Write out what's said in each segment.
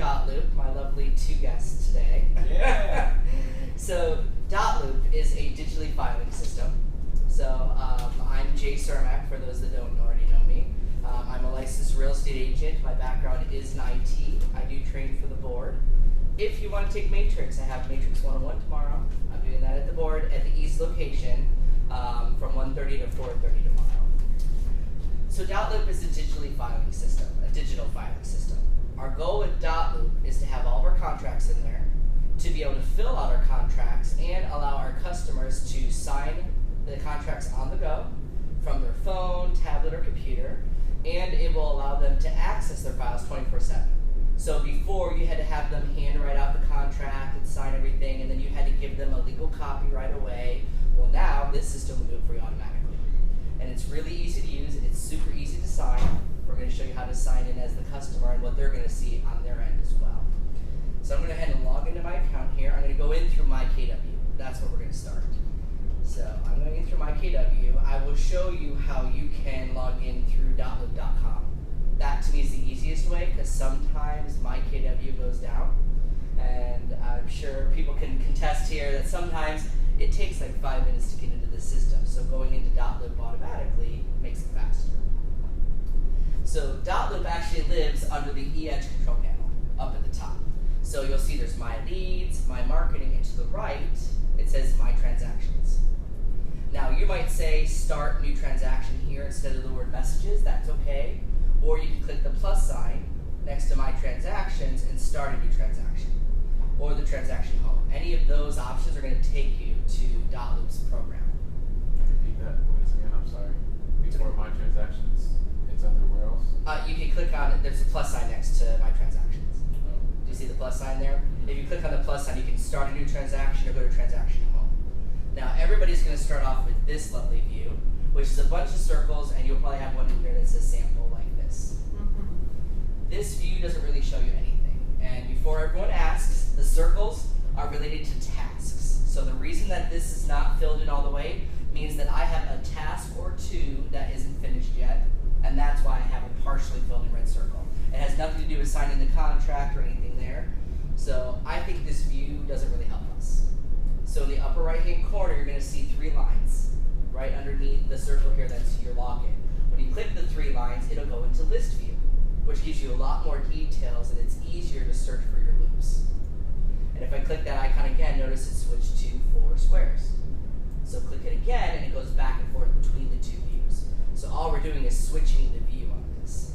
DotLoop, my lovely two guests today. Yeah. So DotLoop is a digitally filing system. So I'm Cermak, for those that don't already know me. I'm a licensed real estate agent. My background is in IT. I do train for the board. If you want to take Matrix, I have Matrix 101 tomorrow. I'm doing that at the board at the East location from 1:30 to 4:30 tomorrow. So DotLoop is a digitally filing system, a digital filing system. Our goal with DotLoop is to have all of our contracts in there, to be able to fill out our contracts and allow our customers to sign the contracts on the go from their phone, tablet, or computer, and it will allow them to access their files 24/7. So before, you had to have them handwrite out the contract and sign everything, and then you had to give them a legal copy right away. Well, now this system will do it for you automatically. And it's really easy to use. It's super easy to sign. We're going to show you how to sign in as the customer and what they're going to see on their end as well. So I'm going to go ahead and log into my account here. I'm going to go in through my KW. That's where we're going to start. So I'm going in through my KW. I will show you how you can log in through DotLoop.com. That to me is the easiest way, because sometimes my KW goes down. And I'm sure people can contest here that sometimes it takes like 5 minutes to get into the system. So going into DotLoop automatically makes it faster. So DotLoop actually lives under the Edge control panel up at the top. So you'll see there's my leads, my marketing, and to the right, it says my transactions. Now you might say start new transaction here instead of the word messages. That's okay. Or you can click the plus sign next to my transactions and start a new transaction. Or the transaction home. Any of those options are going to take you to DotLoop's program. Repeat that once again, I'm sorry. Before my transactions, it's under where else? You can click on it. There's a plus sign next to my transactions. Do you see the plus sign there? If you click on the plus sign, you can start a new transaction or go to transaction home. Now everybody's going to start off with this lovely view, which is a bunch of circles, and you'll probably have one in here that says sample like this. This view doesn't really show you anything. And before everyone asks, the circles are related to tasks. So the reason that this is not filled in all the way means that I have a task or two that isn't finished yet, and that's why I have a partially filled in red circle. It has nothing to do with signing the contract or anything there. So I think this view doesn't really help us. So in the upper right hand corner, you're going to see 3 lines right underneath the circle here that's your login. When you click the 3 lines, it'll go into list view, which gives you a lot more details, and it's easier to search for your loops. And if I click that icon again, notice it switched to 4 squares. So click it again, and it goes back and forth between the 2 views. So all we're doing is switching the view on this.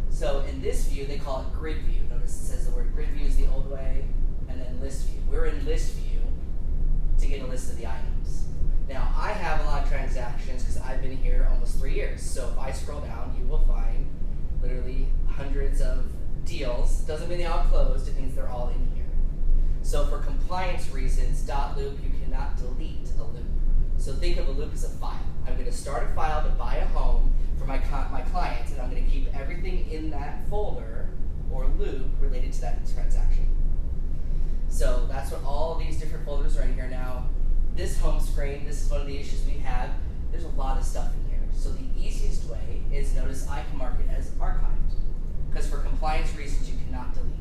So in this view, they call it grid view. Notice it says the word grid view is the old way, and then list view. We're in list view to get a list of the items. Now, I have a lot of transactions because I've been here almost 3 years. So if I scroll down, you will find literally hundreds of deals. Doesn't mean they all closed, it means they're all in here. So for compliance reasons, DotLoop, you cannot delete a loop. So think of a loop as a file. I'm going to start a file to buy a home for my clients, and I'm going to keep everything in that folder or loop related to that transaction. So that's what all these different folders are in here now. This home screen, this is one of the issues we have. There's a lot of stuff in here. So the easiest way is, notice I can mark it as archived. Because for compliance reasons, you cannot delete.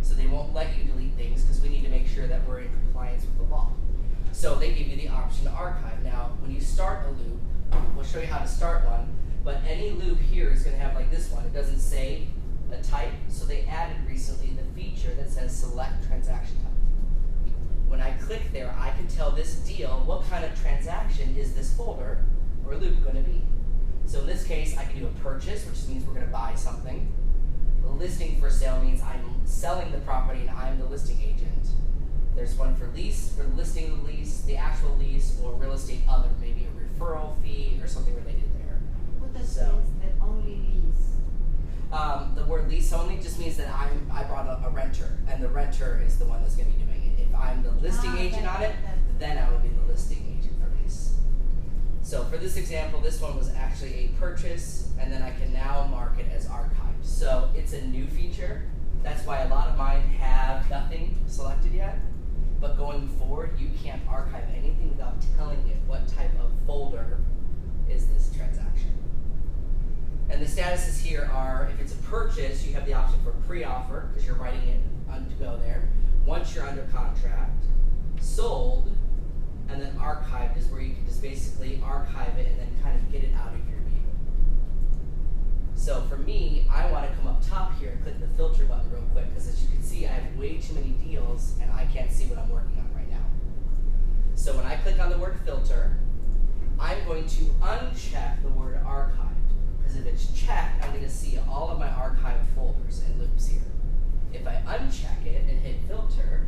So they won't let you delete things because we need to make sure that we're in compliance with the law. So they give you the option to archive. Now, when you start a loop, we'll show you how to start one, but any loop here is going to have like this one. It doesn't say a type, so they added recently the feature that says select transaction type. When I click there, I can tell this deal what kind of transaction is this folder or loop going to be. So in this case, I can do a purchase, which means we're going to buy something. A listing for sale means I'm selling the property and I'm the listing agent. There's one for lease, for the listing of the lease, the actual lease, or real estate other, maybe a referral fee or something related there. What does mean that only lease? The word lease only just means that I brought a renter, and the renter is the one that's going to be doing it. If I'm the listing agent on it, then I would be the listing agent for lease. So for this example, this one was actually a purchase, and then I can now mark it as archived. So it's a new feature. That's why a lot of mine have nothing selected yet. But going forward, you can't archive anything without telling it what type of folder is this transaction. And the statuses here are, if it's a purchase, purchase, you have the option for pre-offer, because you're writing it to go there. Once you're under contract, sold, and then archived is where you can just basically archive it and then kind of get it out of your view. So for me, I want to come up top here and click the filter button real quick, because as you can see, I have way too many deals and I can't see what I'm working on right now. So when I click on the word filter, I'm going to uncheck the word archived, because if it's checked, I'm going to see all of my archived folders and loops here. If I uncheck it and hit filter,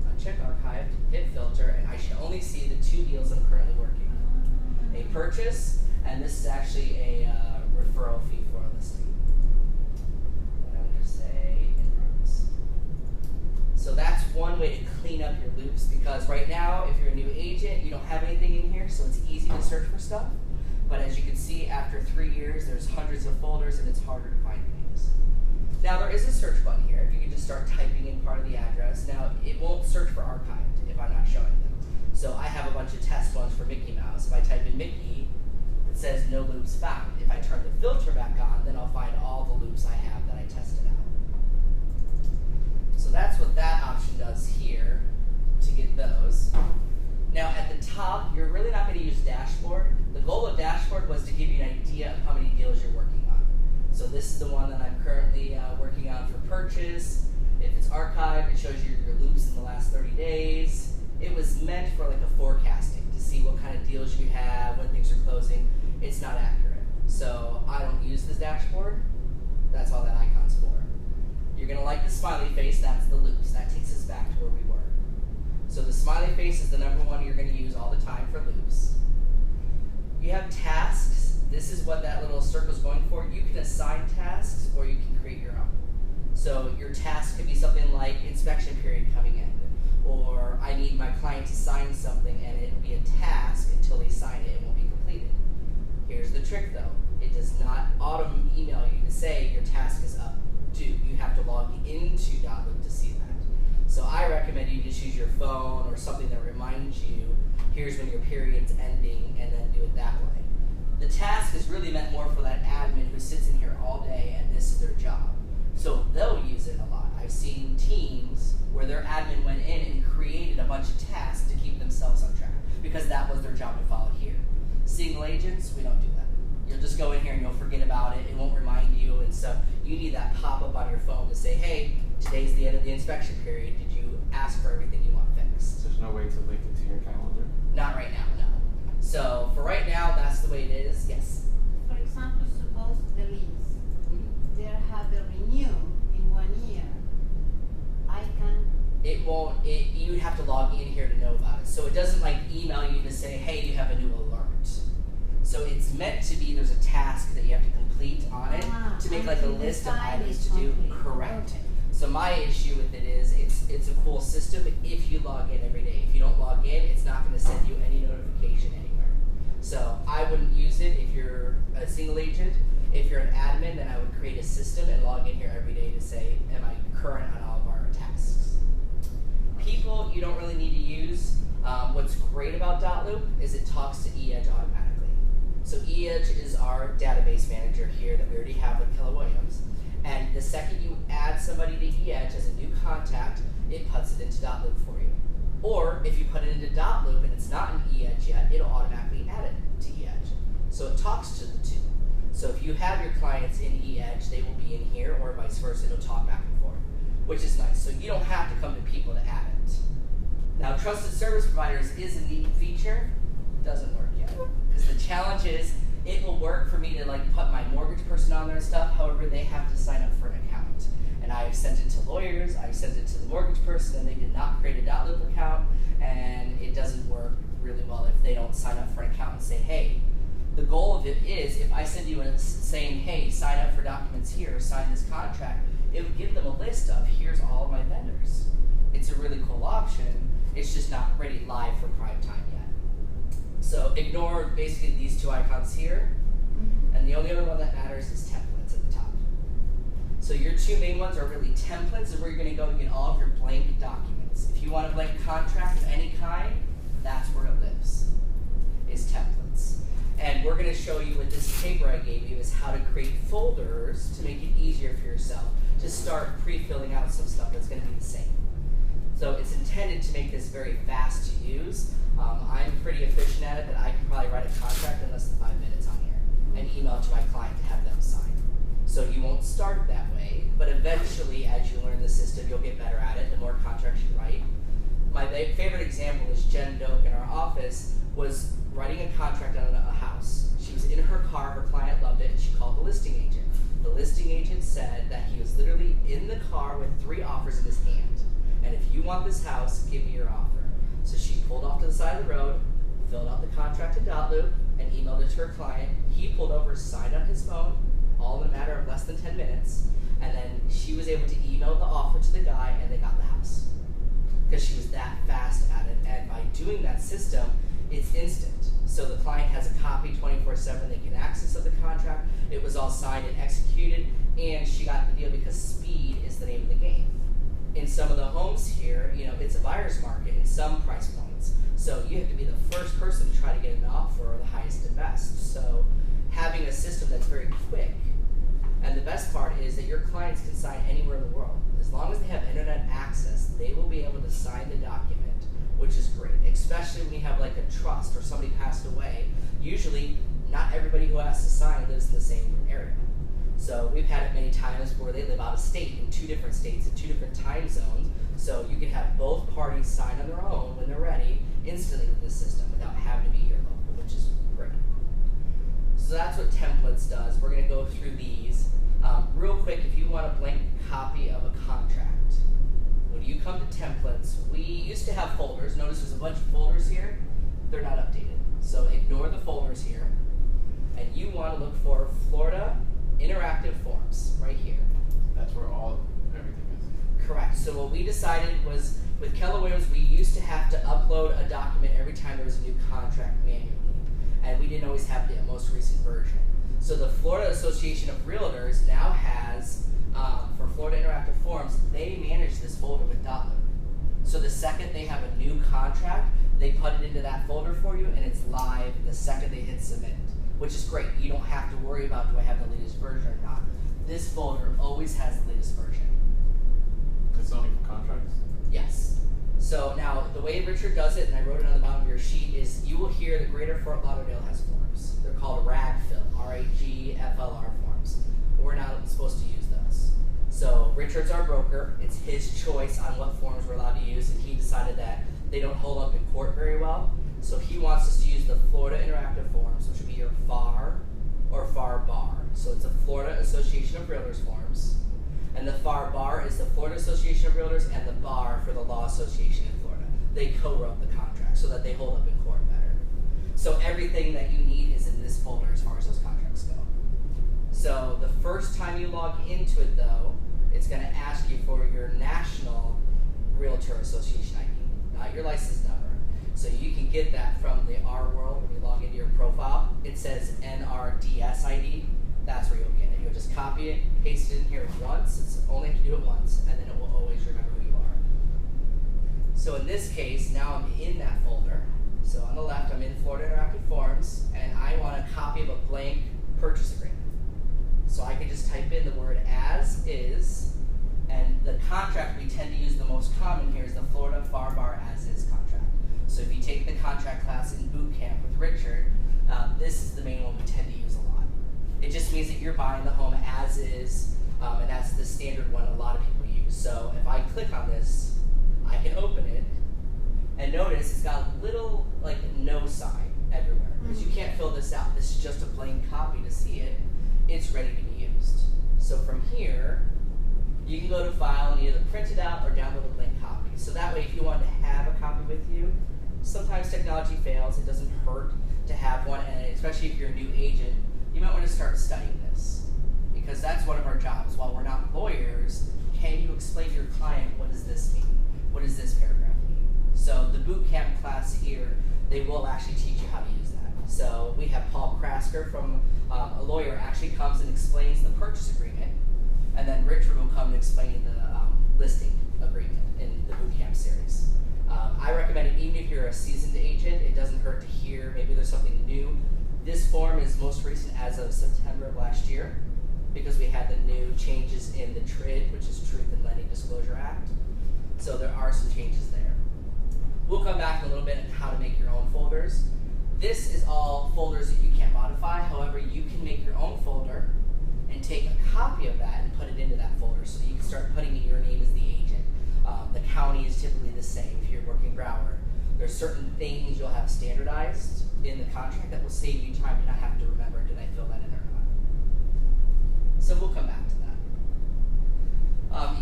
uncheck archived, hit filter, and I should only see the 2 deals I'm currently working on. A purchase, and this is actually a referral fee for a listing. And I'm going to say in progress. So that's one way to clean up your loops, because right now, if you're a new agent, you don't have anything in here, so it's easy to search for stuff. But as you can see, after 3 years, there's hundreds of folders and it's harder to find things. Now there is a search button here. If you can just start typing in part of the address. Now it won't search for archived if I'm not showing them. So I have a bunch of test ones for Mickey Mouse. If I type in Mickey, it says no loops found. If I turn the filter back on, then I'll find all the loops I have that I tested out. So that's what that option does here to get those. Now at the top, you're really not going to use dashboard. The goal of dashboard was to give you an idea of how many deals you're working on. So this is the one that I'm currently working on for purchase. If it's archived, it shows you your loops in the last 30 days. It was meant for like a forecasting to see what kind of deals you have, when things are closing. It's not accurate. So I don't use this dashboard. That's all that icon's for. You're going to like the smiley face. That's the loops. That takes us back to where we were. So the smiley face is the number one you're going to use all the time for loops. You have tasks. This is what that little circle is going for. You can assign tasks or you can create your own. So your task could be something like inspection period coming in, or I need my client to sign something and it'll be a task until they sign it. It won't be completed. Here's the trick though. It does not auto email you to say your task is up due. You have to log into DotLoop to see that. So I recommend you just use your phone or something that reminds you, here's when your period's ending, and then do it that way. The task is really meant more for that admin who sits in here all day and this is their job. So they'll use it a lot. I've seen teams where their admin went in and created a bunch of tasks to keep themselves on track, because that was their job to follow here. Single agents, we don't do that. You'll just go in here and you'll forget about it. It won't remind you, and so you need that pop-up on your phone to say, hey, today's the end of the inspection period. Did you ask for everything you want fixed? There's no way to link it to your calendar? Not right now, no. So for right now, that's the way it is. Yes? For example, suppose the lease, they have a renew in 1 year. I can. It won't. You would have to log in here to know about it. So it doesn't like email you to say, hey, you have a new alert. So it's meant to be, there's a task that you have to complete on it to make like a list of items to do. Correct. Okay. So my issue with it is it's a cool system if you log in every day. If you don't log in, it's not going to send you any notification anywhere. So I wouldn't use it if you're a single agent. If you're an admin, then I would create a system and log in here every day to say, am I current on all of our tasks? People you don't really need to use. What's great about DotLoop is it talks to eEdge automatically. So eEdge is our database manager here that we already have with Keller Williams. And the second you add somebody to eEdge as a new contact, it puts it into DotLoop for you. Or if you put it into DotLoop and it's not in eEdge yet, it'll automatically add it to eEdge. So it talks to the two. So if you have your clients in eEdge, they will be in here, or vice versa, it'll talk back and forth, which is nice. So you don't have to come to people to add it. Now, trusted service providers is a neat feature. It doesn't work yet. Because the challenge is, it will work for me to like put my mortgage person on there and stuff. However, they have to sign up for an account. And I've sent it to lawyers, I've sent it to the mortgage person, and they did not create a DotLoop account. And it doesn't work really well if they don't sign up for an account and say, hey, the goal of it is if I send you a saying, hey, sign up for documents here, sign this contract, it would give them a list of here's all of my vendors. It's a really cool option. It's just not ready live for prime time yet. So ignore basically these two icons here. And the only other one that matters is templates at the top. So your two main ones are really templates, is where you're going to go and get all of your blank documents. If you want a blank contract of any kind, that's where it lives, is templates. And we're going to show you with this paper I gave you is how to create folders to make it easier easier for yourself to start pre-filling out some stuff that's going to be the same. So it's intended to make this very fast to use. I'm pretty efficient at it, that I can probably write a contract in less than 5 minutes on here and email it to my client to have them sign. So you won't start that way, but eventually as you learn the system, you'll get better at it, the more contracts you write. My favorite example is Jen Doak in our office was writing a contract on a house. She was in her car, her client loved it, and she called the listing agent. The listing agent said that he was literally in the car with 3 offers in his hand. And if you want this house, give me your offer. So she pulled off to the side of the road, filled out the contract in DotLoop, and emailed it to her client. He pulled over, signed on his phone, all in a matter of less than 10 minutes. And then she was able to email the offer to the guy, and they got the house. Because she was that fast at it. And by doing that system, it's instant. So the client has a copy 24/7. They can access of the contract. It was all signed and executed, and she got the deal because speed is the name of the game. In some of the homes here, it's a buyer's market in some price points. So you have to be the first person to try to get an offer or the highest and best. So having a system that's very quick, and the best part is that your clients can sign anywhere in the world. As long as they have internet access, they will be able to sign the document, which is great, especially when you have like a trust or somebody passed away. Usually, not everybody who has to sign lives in the same area. So we've had it many times where they live out of state in 2 different states in 2 different time zones. So you can have both parties sign on their own when they're ready instantly with this system without having to be here local, which is great. So that's what templates does. We're going to go through these. Real quick, if you want a blank copy of a contract, when you come to templates, we used to have folders. Notice there's a bunch of folders here. They're not updated. So ignore the folders here. And you want to look for Florida interactive forms right here. That's where everything is. Correct. So what we decided was with Keller Williams, we used to have to upload a document every time there was a new contract manually. And we didn't always have the most recent version. So the Florida Association of Realtors now has, for Florida Interactive Forms, they manage this folder with DotLoop. So the second they have a new contract, they put it into that folder for you, and it's live the second they hit submit, which is great. You don't have to worry about, do I have the latest version or not. This folder always has the latest version. It's only for contracts? Yes. So now, the way Richard does it, and I wrote it on the bottom of your sheet, is you will hear the Greater Fort Lauderdale has forms. They're called RAGFIL, R-A-G-F-L-R forms. We're not supposed to use those. So Richard's our broker. It's his choice on what forms we're allowed to use, and he decided that they don't hold up in court very well. So he wants us to use the Florida Interactive Forms, which would be your FAR or FAR-BAR. So it's a Florida Association of Realtors forms. And the FAR-BAR is the Florida Association of Realtors, and the BAR for the Law Association in Florida. They co-wrote the contract so that they hold up in court better. So everything that you need is in this folder as far as those contracts go. So the first time you log into it, though, it's going to ask you for your National Realtor Association ID, not your license number. So you can get that from the R World when you log into your profile. It says NRDS ID. That's where you'll get it. You'll just copy it, paste it in here once. It's only have to do it once, and then it will always remember who you are. So in this case, now I'm in that folder. So on the left, I'm in Florida Interactive Forms, and I want a copy of a blank purchase agreement. So I can just type in the word as is, and the contract we tend to use the most common here is the Florida FAR-BAR as is contract. So if you take the contract class in boot camp with Richard, this is the main one we tend to use a lot. It just means that you're buying the home as is, and that's the standard one a lot of people use. So if I click on this, I can open it, and notice it's got a little like no sign everywhere, because you can't fill this out. This is just a blank copy to see it. It's ready to be used. So from here, you can go to File and either print it out or download a blank copy. So that way, if you wanted to have a copy with you, sometimes technology fails. It doesn't hurt to have one, and especially if you're a new agent, you might want to start studying this, because that's one of our jobs. While we're not lawyers, can you explain to your client, what does this mean? What does this paragraph mean? So the boot camp class here, they will actually teach you how to use that. So we have Paul Krasker from a lawyer actually comes and explains the purchase agreement, and then Richard will come and explain the listing agreement in the boot camp series. I recommend it even if you're a seasoned agent. It doesn't hurt to hear. Maybe there's something new. This form is most recent as of September of last year, because we had the new changes are some changes there. We'll come back in a little bit on how to make your own folders. This is all folders that you can't modify. However, you can make your own folder and take a copy of that and put it into that folder so that you can start putting in your name as the agent. The county is typically the same if you're working Broward. There's certain things you'll have standardized in the contract that will save you time to not have to remember, did I fill that in or not? So we'll come back to that.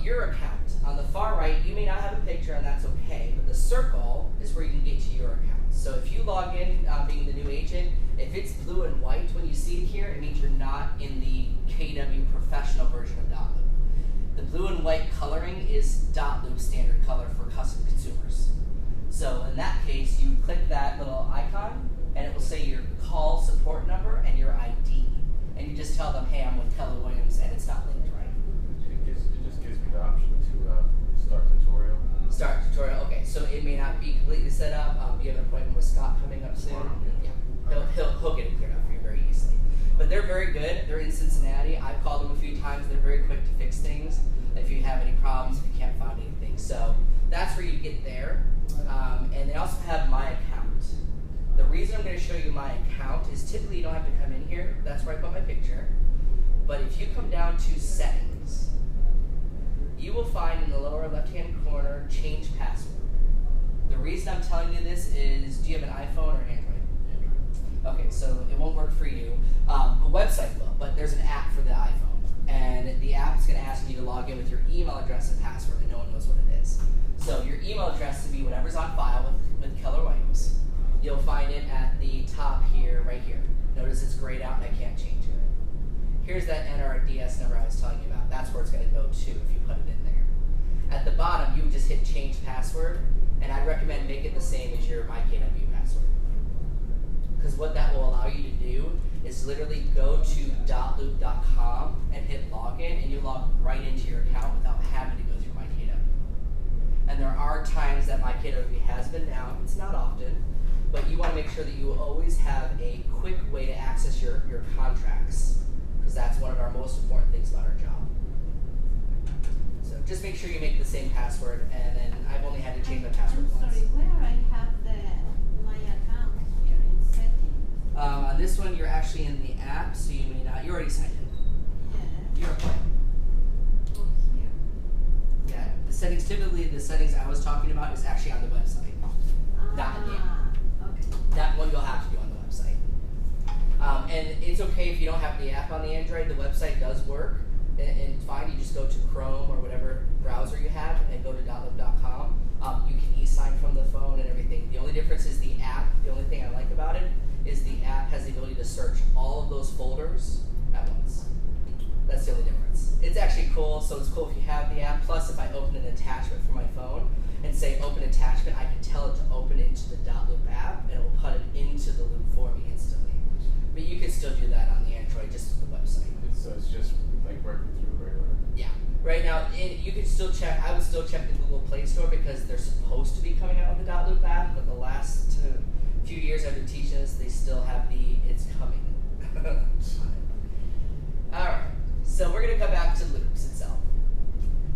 Your account. On the far right, you may not have a picture and that's okay, but the circle is where you can get to your account. So if you log in being the new agent, if it's blue and white when you see it here, it means you're not in the KW professional version of DotLoop. The blue and white coloring is DotLoop standard color for custom consumers. So in that case, you click that little icon and it will say your call support number and your ID. And you just tell them, hey, I'm with Keller Williams and it's not linked right. It just gives me the option to start tutorial. Start tutorial, okay, so it may not be completely set up. You have an appointment with Scott coming up soon. Yeah. He'll get it cleared up for you very easily. But they're very good. They're in Cincinnati. I've called them a few times. They're very quick to fix things. If you have any problems, if you can't find anything. So that's where you get there. And they also have My Account. The reason I'm going to show you My Account is typically you don't have to come in here. That's where I put my picture. But if you come down to Settings, you will find in the lower left-hand corner, Change Password. The reason I'm telling you this is, do you have an iPhone or Android? Okay, so it won't work for you. A website will, but there's an app for the iPhone. And the app is going to ask you to log in with your email address and password, and no one knows what it is. So your email address will be whatever's on file with Keller Williams. You'll find it at the top here, right here. Notice it's grayed out and I can't change it. Here's that NRDS number I was telling you about. That's where it's going to go to if you put it in there. At the bottom, you would just hit Change Password, and I'd recommend make it the same as your MyKW password. Because what that will allow you to do is literally go to dotloop.com and hit login, and you log right into your account without having to go through MyKW. And there are times that MyKW has been down. It's not often, but you want to make sure that you always have a quick way to access your contracts, because that's one of our most important things about our job. So just make sure you make the same password, and then I've only had to change my password once. Sorry, where I have my account here in settings? On this one, you're actually in the app, so you may not. You're already signed in. Yes. You're okay. Oh, here. Yeah, the settings, typically the settings I was talking about is actually on the website. Not in the app. Okay. That one you'll have to do on the website. And it's okay if you don't have the app on the Android. The website does work, and fine. You just go to Chrome or whatever browser you have and go to dotloop.com. You can e-sign from the phone and everything. The only difference is the app. The only thing I like about it is the app has the ability to search all of those folders at once. That's the only difference. It's actually cool, so it's cool if you have the app. Plus, if I open an attachment from my phone and say open attachment, I can tell it to open it into the DotLoop app, and it will put it into the loop for me instantly. But you can still do that on the Android, just with the website. So it's just like working through regular. Yeah. Right now, you can still check. I would still check the Google Play Store because they're supposed to be coming out with the DotLoop app, but the last few years I've been teaching this, they still have the it's coming. All right. So we're going to come back to loops itself.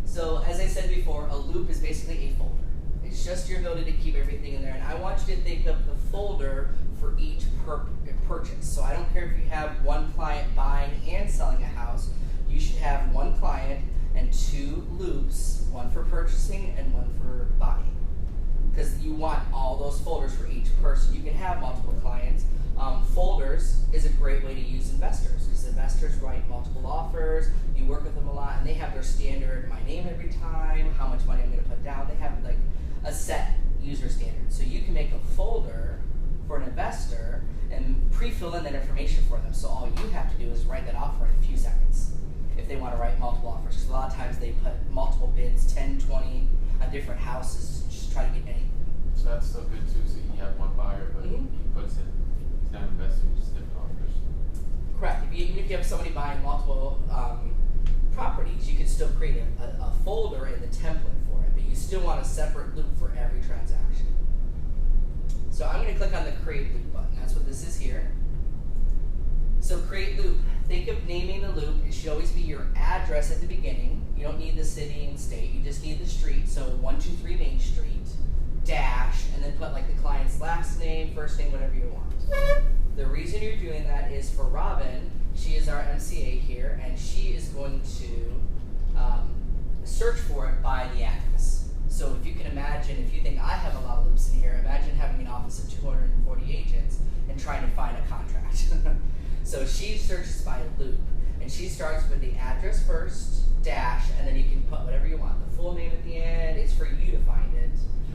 So as I said before, a loop is basically a folder. It's just your ability to keep everything in there. And I want you to think of the folder for each purchase. So I don't care if you have one client buying and selling a house. You should have one client and two loops, one for purchasing and one for buying. Because you want all those folders for each person. You can have multiple clients. Folders is a great way to use investors, because investors write multiple offers, you work with them a lot, and they have their standard, my name every time, how much money I'm going to put down. They have like a set user standard. So you can make a folder for an investor and pre-fill in that information for them. So all you have to do is write that offer in a few seconds if they want to write multiple offers. Because a lot of times they put multiple bids, 10, 20 on different houses, just try to get any. So that's still good too. So you have one buyer, but he puts in, he's not investing, just different offers. Correct. Even if you have somebody buying multiple properties, you can still create a folder in the template for it, but you still want a separate loop for every transaction. So I'm going to click on the Create Loop button. That's what this is here. So Create Loop. think of naming the loop. It should always be your address at the beginning. You don't need the city and state. You just need the street. So 123 Main Street, dash, and then put like the client's last name, first name, whatever you want. The reason you're doing that is for Robin. She is our MCA here, and she is going to search for it by the address. So if you can imagine, if you think I have a lot of loops in here, imagine having an office of 240 agents and trying to find a contract. So she searches by loop, and she starts with the address first, dash, and then you can put whatever you want. The full name at the end. It's for you to find it,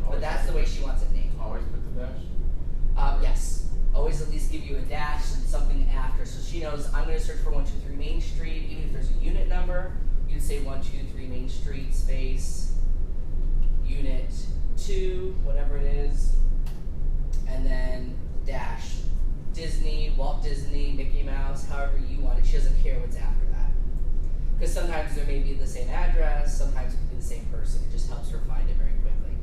but that's the way she wants it named. Always put the dash? Yes. Always at least give you a dash and something after, so she knows I'm going to search for 123 Main Street. Even if there's a unit number, you can say 123 Main Street space unit 2, whatever it is, and then dash Disney, Walt Disney, Mickey Mouse, however you want it. She doesn't care what's after that, because sometimes there may be the same address, sometimes it could be the same person. It just helps her find it very quickly.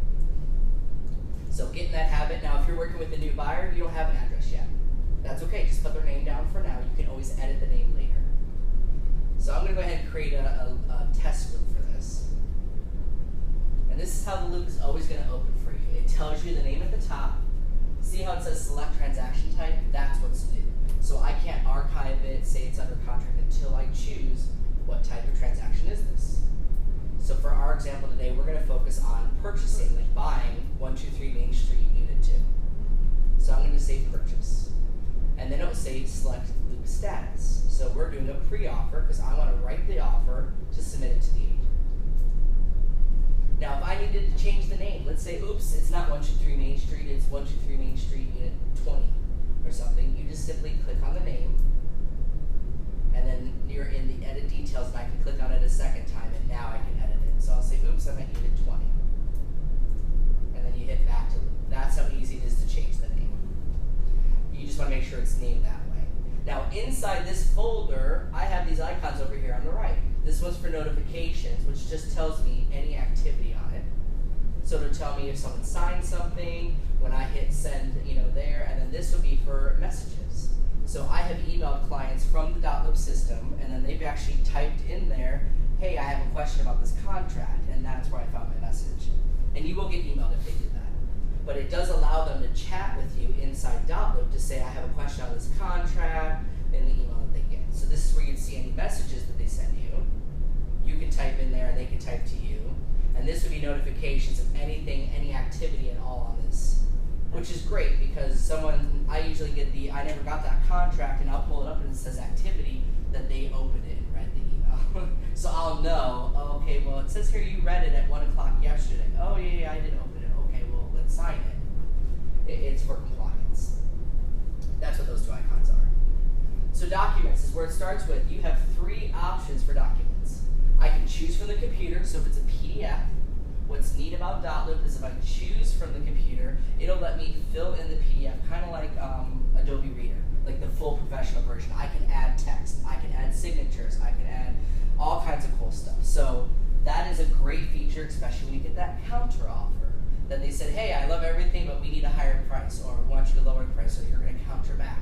So get in that habit. Now, if you're working with a new buyer, you don't have an address yet. That's okay. Just put their name down for now. You can always edit the name later. So I'm going to go ahead and create a test loop for this. And this is how the loop is always going to open for you. It tells you the name at the top. See how it says select transaction type? That's what's new. So I can't archive it, say it's under contract, until I choose what type of transaction is this. So for our example today, we're going to focus on purchasing, like buying 123 Main Street Unit 2. So I'm going to say purchase. And then it will say select loop status. So we're doing a pre-offer because I want to write the offer to submit it to the agent. Now if I needed to change the name, let's say, oops, it's not 123 Main Street, it's 123 Main Street Unit 20 or something. You just simply click on the name, and then you're in the edit details, and I can click on it a second time, and now I can edit it. So I'll say, oops, I'm at Unit 20. And then you hit back to loop. That's how easy it is to change the name. You just want to make sure it's named that way. Now inside this folder, I have these icons over here on the right. This one's for notifications, which just tells me any activity on it. So it'll tell me if someone signed something, when I hit send, there, and then this will be for messages. So I have emailed clients from the DotLoop system, and then they've actually typed in there, hey, I have a question about this contract, and that's where I found my message. And you will get emailed if they did that. But it does allow them to chat with you inside DotLoop to say, I have a question on this contract, in the email that they get. So this is where you can see any messages that they send you. You can type in there, and they can type to you. And this would be notifications of anything, any activity at all on this, which is great because I usually get I never got that contract, and I'll pull it up and it says activity, that they opened it and read the email. So I'll know, oh, okay, well, it says here you read it at 1 o'clock yesterday. Oh, yeah, I did open it. Okay, well, let's sign it. It's for compliance. That's what those two icons are. So documents is where it starts with. You have 3 options for documents. I can choose from the computer, so if it's a PDF, what's neat about DotLoop is if I choose from the computer, it'll let me fill in the PDF, kind of like Adobe Reader, like the full professional version. I can add text, I can add signatures, I can add all kinds of cool stuff. So that is a great feature, especially when you get that counter offer. That they said, hey, I love everything, but we need a higher price, or we want you to lower the price, so you're going to counter back.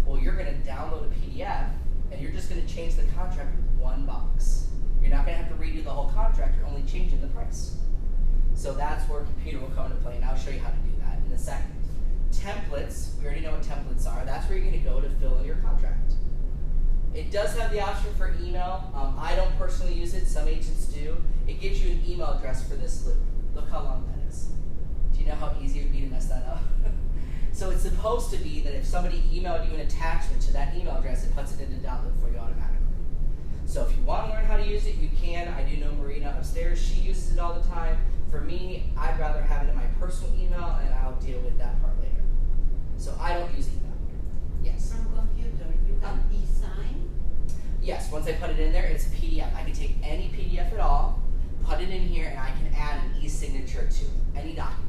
Well, you're going to download a PDF, and you're just going to change the contract with 1 box. You're not going to have to redo the whole contract, you're only changing the price. So that's where computer will come into play, and I'll show you how to do that in a second. Templates, we already know what templates are. That's where you're going to go to fill in your contract. It does have the option for email. I don't personally use it, some agents do. It gives you an email address for this loop. Look how long that is. Do you know how easy it would be to mess that up? So it's supposed to be that if somebody emailed you an attachment to that email address, it puts it into DotLoop for you automatically. So if you want to learn how to use it, you can. I do know Marina upstairs, she uses it all the time. For me, I'd rather have it in my personal email, and I'll deal with that part later. So I don't use email. Yes? From computer, you can e-sign? Yes, once I put it in there, it's a PDF. I can take any PDF at all, put it in here, and I can add an e-signature to any document.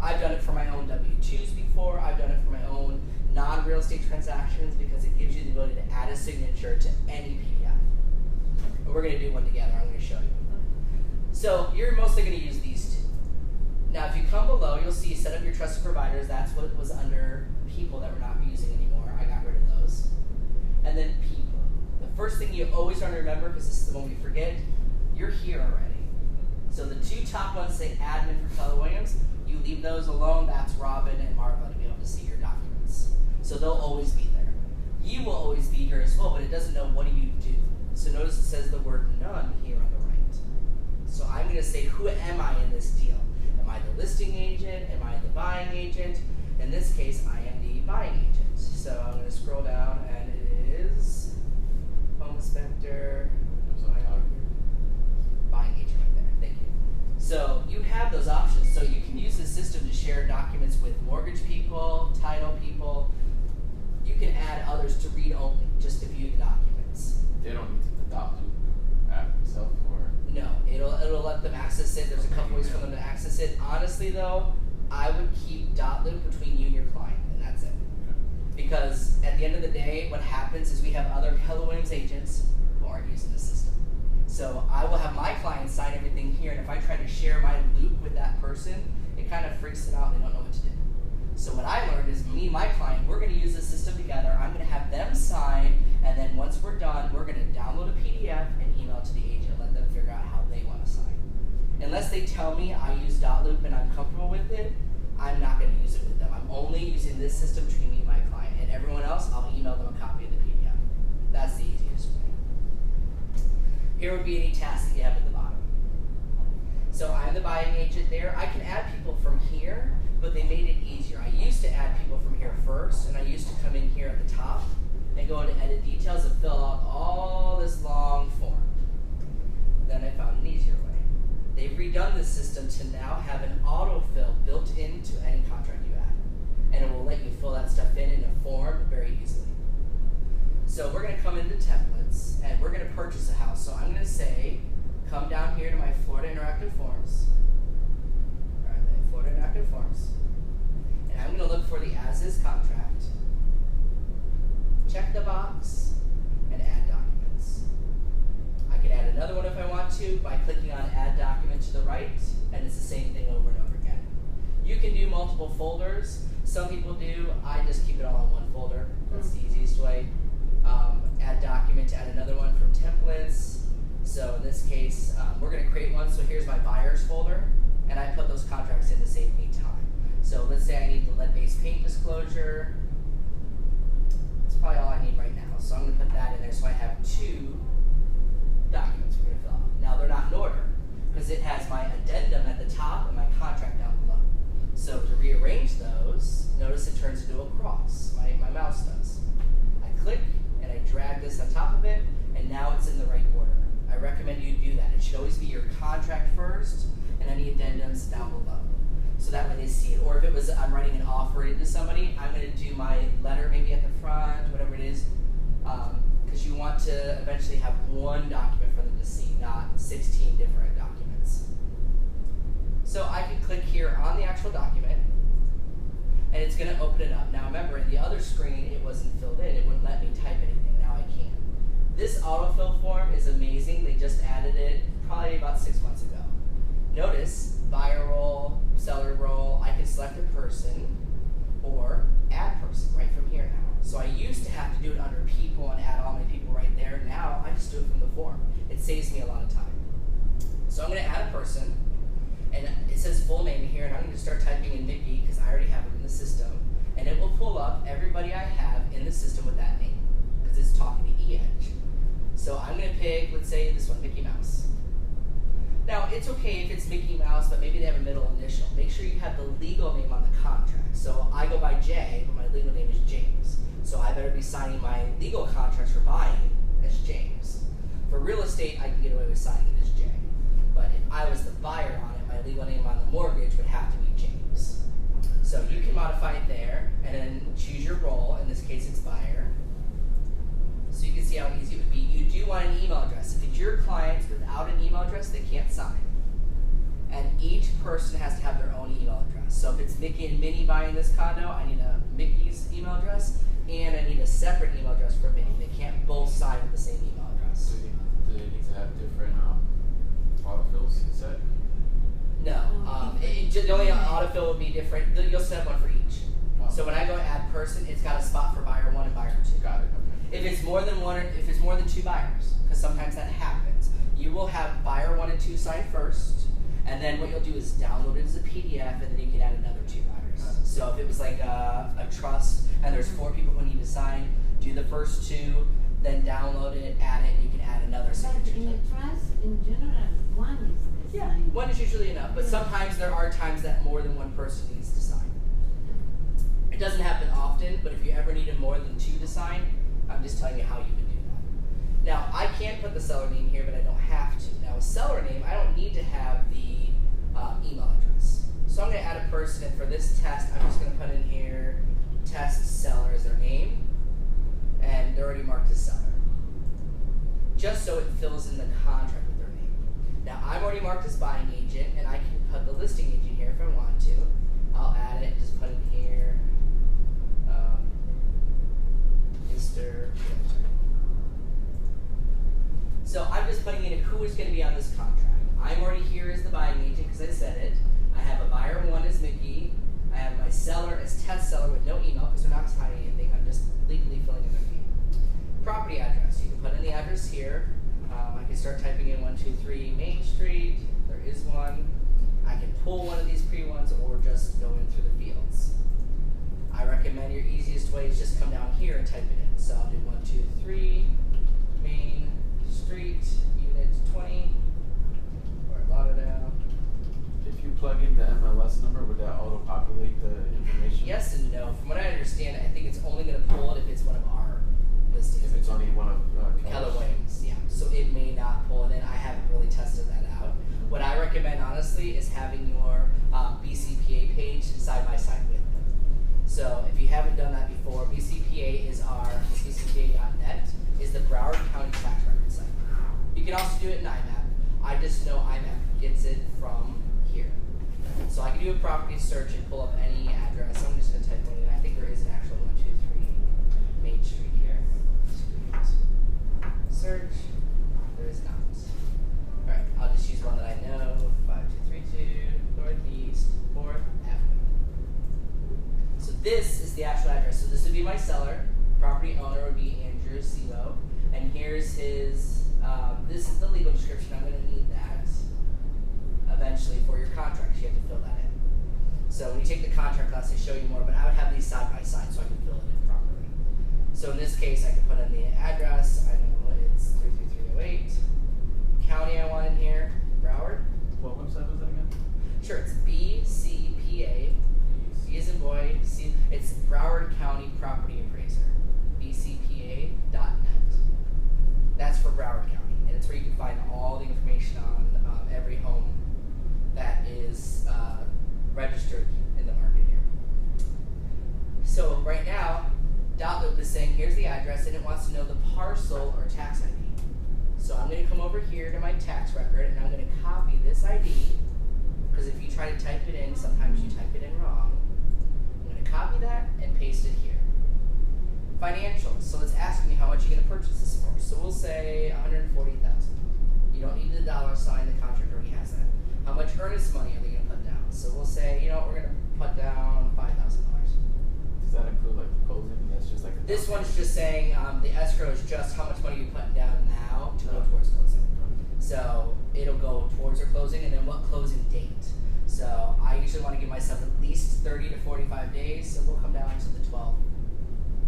I've done it for my own W-2s before. I've done it for my own non-real estate transactions because it gives you the ability to add a signature to any PDF. And we're going to do one together. I'm going to show you. So you're mostly going to use these 2. Now, if you come below, you'll see set up your trusted providers. That's what was under people that we're not using anymore. I got rid of those. And then people. First thing you always want to remember, because this is the one we forget, you're here already. So the two top ones say admin for Keller Williams. You leave those alone. That's Robin and Marva to be able to see your documents. So they'll always be there. You will always be here as well, but it doesn't know what do you do. So notice it says the word none here on the right. So I'm going to say, who am I in this deal? Am I the listing agent? Am I the buying agent? In this case, I am the buying agent. So I'm going to scroll down, and it is home inspector, buying agent right there. Thank you. So you have those options. So you can use the system to share documents with mortgage people, title people. You can add others to read only, just to view the documents. They don't need the DotLoop app itself, or no, it'll let them access it. There's a couple ways for them to access it. Honestly, though, I would keep DotLoop between you and your client, and that's it. okay. Because at the end of the day, what happens is we have other Keller Williams agents who aren't using the system. So I will have my clients sign everything here, and if I try to share my loop with that person, it kind of freaks them out and they don't know what to do. So what I learned is me and my client, we're going to use the system together. I'm going to have them sign, and then once we're done, we're going to download a PDF and email it to the agent, let them figure out how they want to sign. Unless they tell me I use DotLoop and I'm comfortable with it, I'm not going to use it with them. I'm only using this system between me and my client, and everyone else, I'll email them a copy of the PDF. That's the easiest way. Here would be any tasks that you have at the bottom. So I'm the buying agent there. I can add people from here, but they made it easier. I used to add people from here first, and I used to come in here at the top and go into edit details and fill out all this long form. Then I found an easier way. They've redone this system to now have an autofill built into any contract you add, and it will let you fill that stuff in a form very easily. So we're going to come into templates, and we're going to purchase a house. So I'm going to say, come down here to my Florida Interactive Forms. All right, the Florida Interactive Forms. And I'm going to look for the as-is contract, check the box, and add documents. I can add another one if I want to by clicking on Add Document to the right, and it's the same thing over and over again. You can do multiple folders. Some people do. I just keep it all in one folder. That's the easiest way. Add document to add another one from templates. So in this case, we're going to create one. So here's my buyers folder, and I put those contracts in to save me time. So let's say I need the lead-based paint disclosure. That's probably all I need right now. So I'm going to put that in there so I have two documents we're going to fill out. Now they're not in order because it has my addendum at the top and my contract down below. So to rearrange those, notice it turns into a cross. My mouse does. I click and I drag this on top of it, and now it's in the right order. I recommend you do that. It should always be your contract first and any addendums down below. So that way they see it. Or if it was I'm writing an offer into somebody, I'm going to do my letter maybe at the front, whatever it is, because you want to eventually have one document for them to see, not 16 different documents. So I can click here on the actual document, and it's going to open it up. Now remember, in the other screen, it wasn't filled in. It wouldn't let me type anything. Now I can. This autofill form is amazing. They just added it probably about 6 months ago. Notice, buyer role, seller role, I can select a person or add person right from here now. So I used to have to do it under people and add all my people right there. Now I just do it from the form. It saves me a lot of time. So I'm going to add a person, and it says full name here, and I'm going to start typing in Mickey because I already have it in the system, and it will pull up everybody I have in the system with that name because it's talking to eEdge. So I'm going to pick, let's say this one, Mickey Mouse. Now, it's okay if it's Mickey Mouse, but maybe they have a middle initial. Make sure you have the legal name on the contract. So I go by J, but my legal name is James. So I better be signing my legal contracts for buying as James. For real estate, I can get away with signing it as J. But if I was the buyer on it, my legal name on the mortgage would have to be James. So you can modify it there, and then choose your role. In this case, it's buyer. So you can see how easy it would be. You do want an email address. If it's your clients without an email address, they can't sign. And each person has to have their own email address. So if it's Mickey and Minnie buying this condo, I need a Mickey's email address, and I need a separate email address for Minnie. They can't both sign with the same email address. Do they need to have different autofills set? No. The only autofill would be different. You'll set one for each. Oh. So when I go add person, it's got a spot for buyer 1 and buyer 2. Got it. Okay. If it's more than one, if it's more than 2 buyers, because sometimes that happens, you will have buyer 1 and 2 sign first, and then what you'll do is download it as a PDF, and then you can add another 2 buyers. So if it was like a trust, and there's 4 people who need to sign, do the first 2, then download it, add it, and you can add another signature. But in a trust, in general, 1 is the sign. 1 is usually enough, but sometimes there are times that more than 1 person needs to sign. It doesn't happen often, but if you ever needed more than 2 to sign, I'm just telling you how you would do that. Now, I can put the seller name here, but I don't have to. Now, a seller name, I don't need to have the email address. So I'm going to add a person, and for this test, I'm just going to put in here, test seller as their name, and they're already marked as seller. Just so it fills in the contract with their name. Now, I'm already marked as buying agent, and I can put the listing agent here if I want to. I'll add it, just put it here, Mr. So I'm just putting in who is going to be on this contract. I'm already here as the buying agent because I said it. I have a buyer 1 as Mickey. I have my seller as test seller with no email because they're not signing anything. I'm just legally filling in their name. Property address. You can put in the address here. I can start typing in 123 Main Street. There is one. I can pull one of these pre-ones or just go in through the fields. I recommend your easiest way is just come down here and type it in. So I'll do 123 Main Street, Unit 20, or Lauderdale. If you plug in the MLS number, would that auto-populate the information? Yes and no. From what I understand, I think it's only going to pull it if it's one of our listings. If it's only one of Keller Williams, yeah. So it may not pull it in. I haven't really tested that out. What I recommend, honestly, is having your BCPA page side by side with them. So if you haven't done that before, BCPA is our BCPA.net is the Broward County tax record site. You can also do it in IMAP. I just know IMAP gets it from here. So I can do a property search and pull up any address. I'm just going to type one in. I think there is an actual 123 Main Street here. Search. There is not. Alright, I'll just use one that I know. 5232 Northeast 4th Avenue. So this is the actual address. So this would be my seller. Property owner would be Andrew Silo. And here's his, this is the legal description. I'm going to need that eventually for your contract. You have to fill that in. So when you take the contract class, they show you more, but I would have these side by side so I can fill it in properly. So in this case, I can put in the address. I know it's 33308. County I want in here, Broward. What website was that again? Sure, it's BCPA. B as in boy, C. It's Broward County Property Appraiser. BCPA.net. That's for Broward County, and it's where you can find all the information on every home that is registered in the market here. So right now, DotLoop is saying here's the address, and it wants to know the parcel or tax ID. So I'm going to come over here to my tax record, and I'm going to copy this ID, because if you try to type it in, sometimes you type it in wrong. I'm going to copy that and paste it here. Financials. So it's asking me how much you're going to purchase this for. So we'll say $140,000. You don't need the dollar sign. The contract already has that. How much earnest money are they going to put down? So we'll say, you know, we're going to put down $5,000. Does that include like the closing? That's just like a This one's just saying the escrow is just how much money you're putting down now to go towards closing. So it'll go towards your closing, and then what closing date. So I usually want to give myself at least 30 to 45 days. So we'll come down to the 12th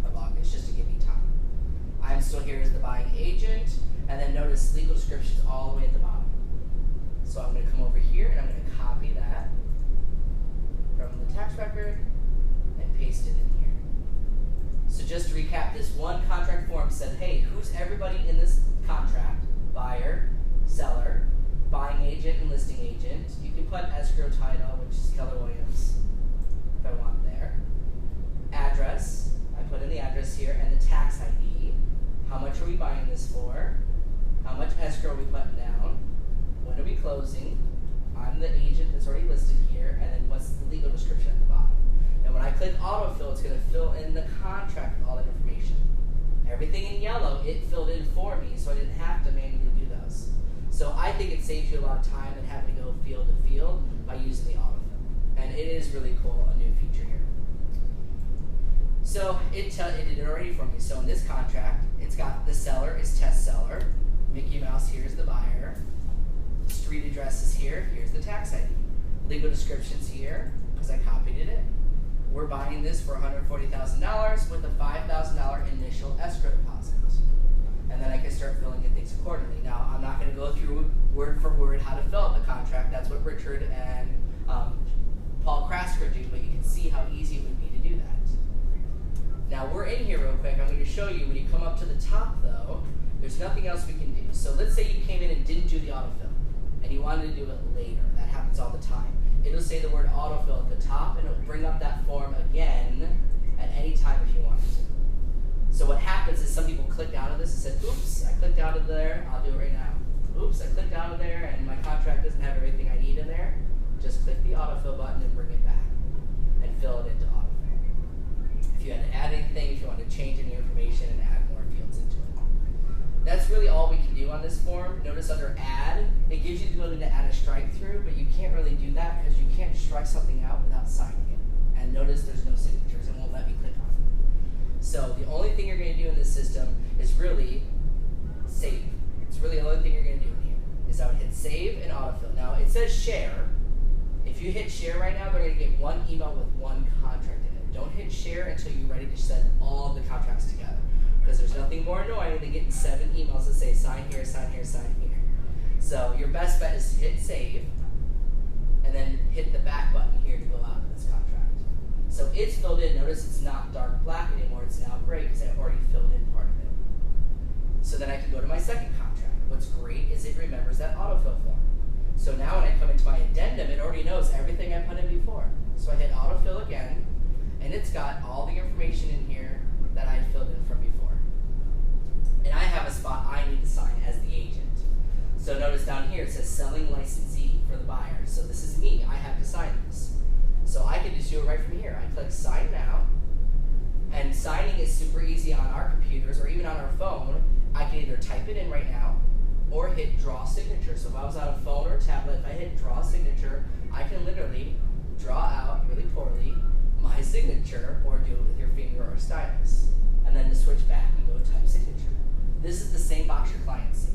of August just to give you time. I'm still here as the buying agent, and then notice legal descriptions all the way at the bottom. So I'm going to come over here and I'm going to copy that from the tax record and paste it in here. So just to recap, this one contract form said, hey, who's everybody in this contract? Buyer, seller, buying agent, and listing agent. You can put escrow title, which is Keller Williams, if I want there. Address, I put in the address here, and the tax ID. How much are we buying this for? How much escrow are we putting down? When are we closing? I'm the agent that's already listed here, and then what's the legal description at the bottom? And when I click autofill, it's going to fill in the contract with all that information. Everything in yellow, it filled in for me, so I didn't have to manually do those. So I think it saves you a lot of time than having to go field to field by using the autofill. And it is really cool, a new feature here. So it did it already for me. So in this contract, it's got the seller is test seller, Mickey Mouse here is the buyer, street address is here, here's the tax ID, legal description's here because I copied it in. We're buying this for $140,000 with a $5,000 initial escrow deposit. And then I can start filling in things accordingly. Now, I'm not going to go through word for word how to fill out the contract. That's what Richard and Paul Krasker do, but you can see how easy it would be to do that. Now, we're in here real quick. I'm going to show you when you come up to the top, though, there's nothing else we can do. So let's say you came in and didn't do the autofill, and you wanted to do it later. That happens all the time. It'll say the word autofill at the top, and it'll bring up that form again at any time if you want to. So what happens is some people clicked out of this and said, oops, I clicked out of there, I'll do it right now. Oops, I clicked out of there and my contract doesn't have everything I need in there. Just click the autofill button and bring it back and fill it into autofill. If you had to add anything, if you want to change any information and add more fields into it. That's really all we can do on this form. Notice under add, it gives you the ability to add a strike through, but you can't really do that because you can't strike something out without signing it. And notice there's no signatures, it won't let me click on it. So the only thing you're going to do in this system is really save. It's really the only thing you're going to do in here. Is I would hit save and autofill. Now it says share. If you hit share right now, they're going to get one email with one contract in it. Don't hit share until you're ready to send all the contracts together. Because there's nothing more annoying than getting 7 emails that say sign here, sign here, sign here. So your best bet is to hit save and then hit the back button here to go out of this contract. So it's filled in. Notice it's not dark black anymore. It's now gray because I already filled in part of it. So then I can go to my second contract. What's great is it remembers that autofill form. So now when I come into my addendum, it already knows everything I put in before. So I hit autofill again, and it's got all the information in here that I filled in from before. And I have a spot I need to sign as the agent. So notice down here it says selling licensee for the buyer. So this is me. I have to sign this. So I can just do it right from here. I click sign now, and signing is super easy on our computers or even on our phone. I can either type it in right now or hit draw signature. So if I was on a phone or a tablet, if I hit draw signature, I can literally draw out really poorly my signature or do it with your finger or a stylus. And then to switch back, you go type signature. This is the same box your clients see.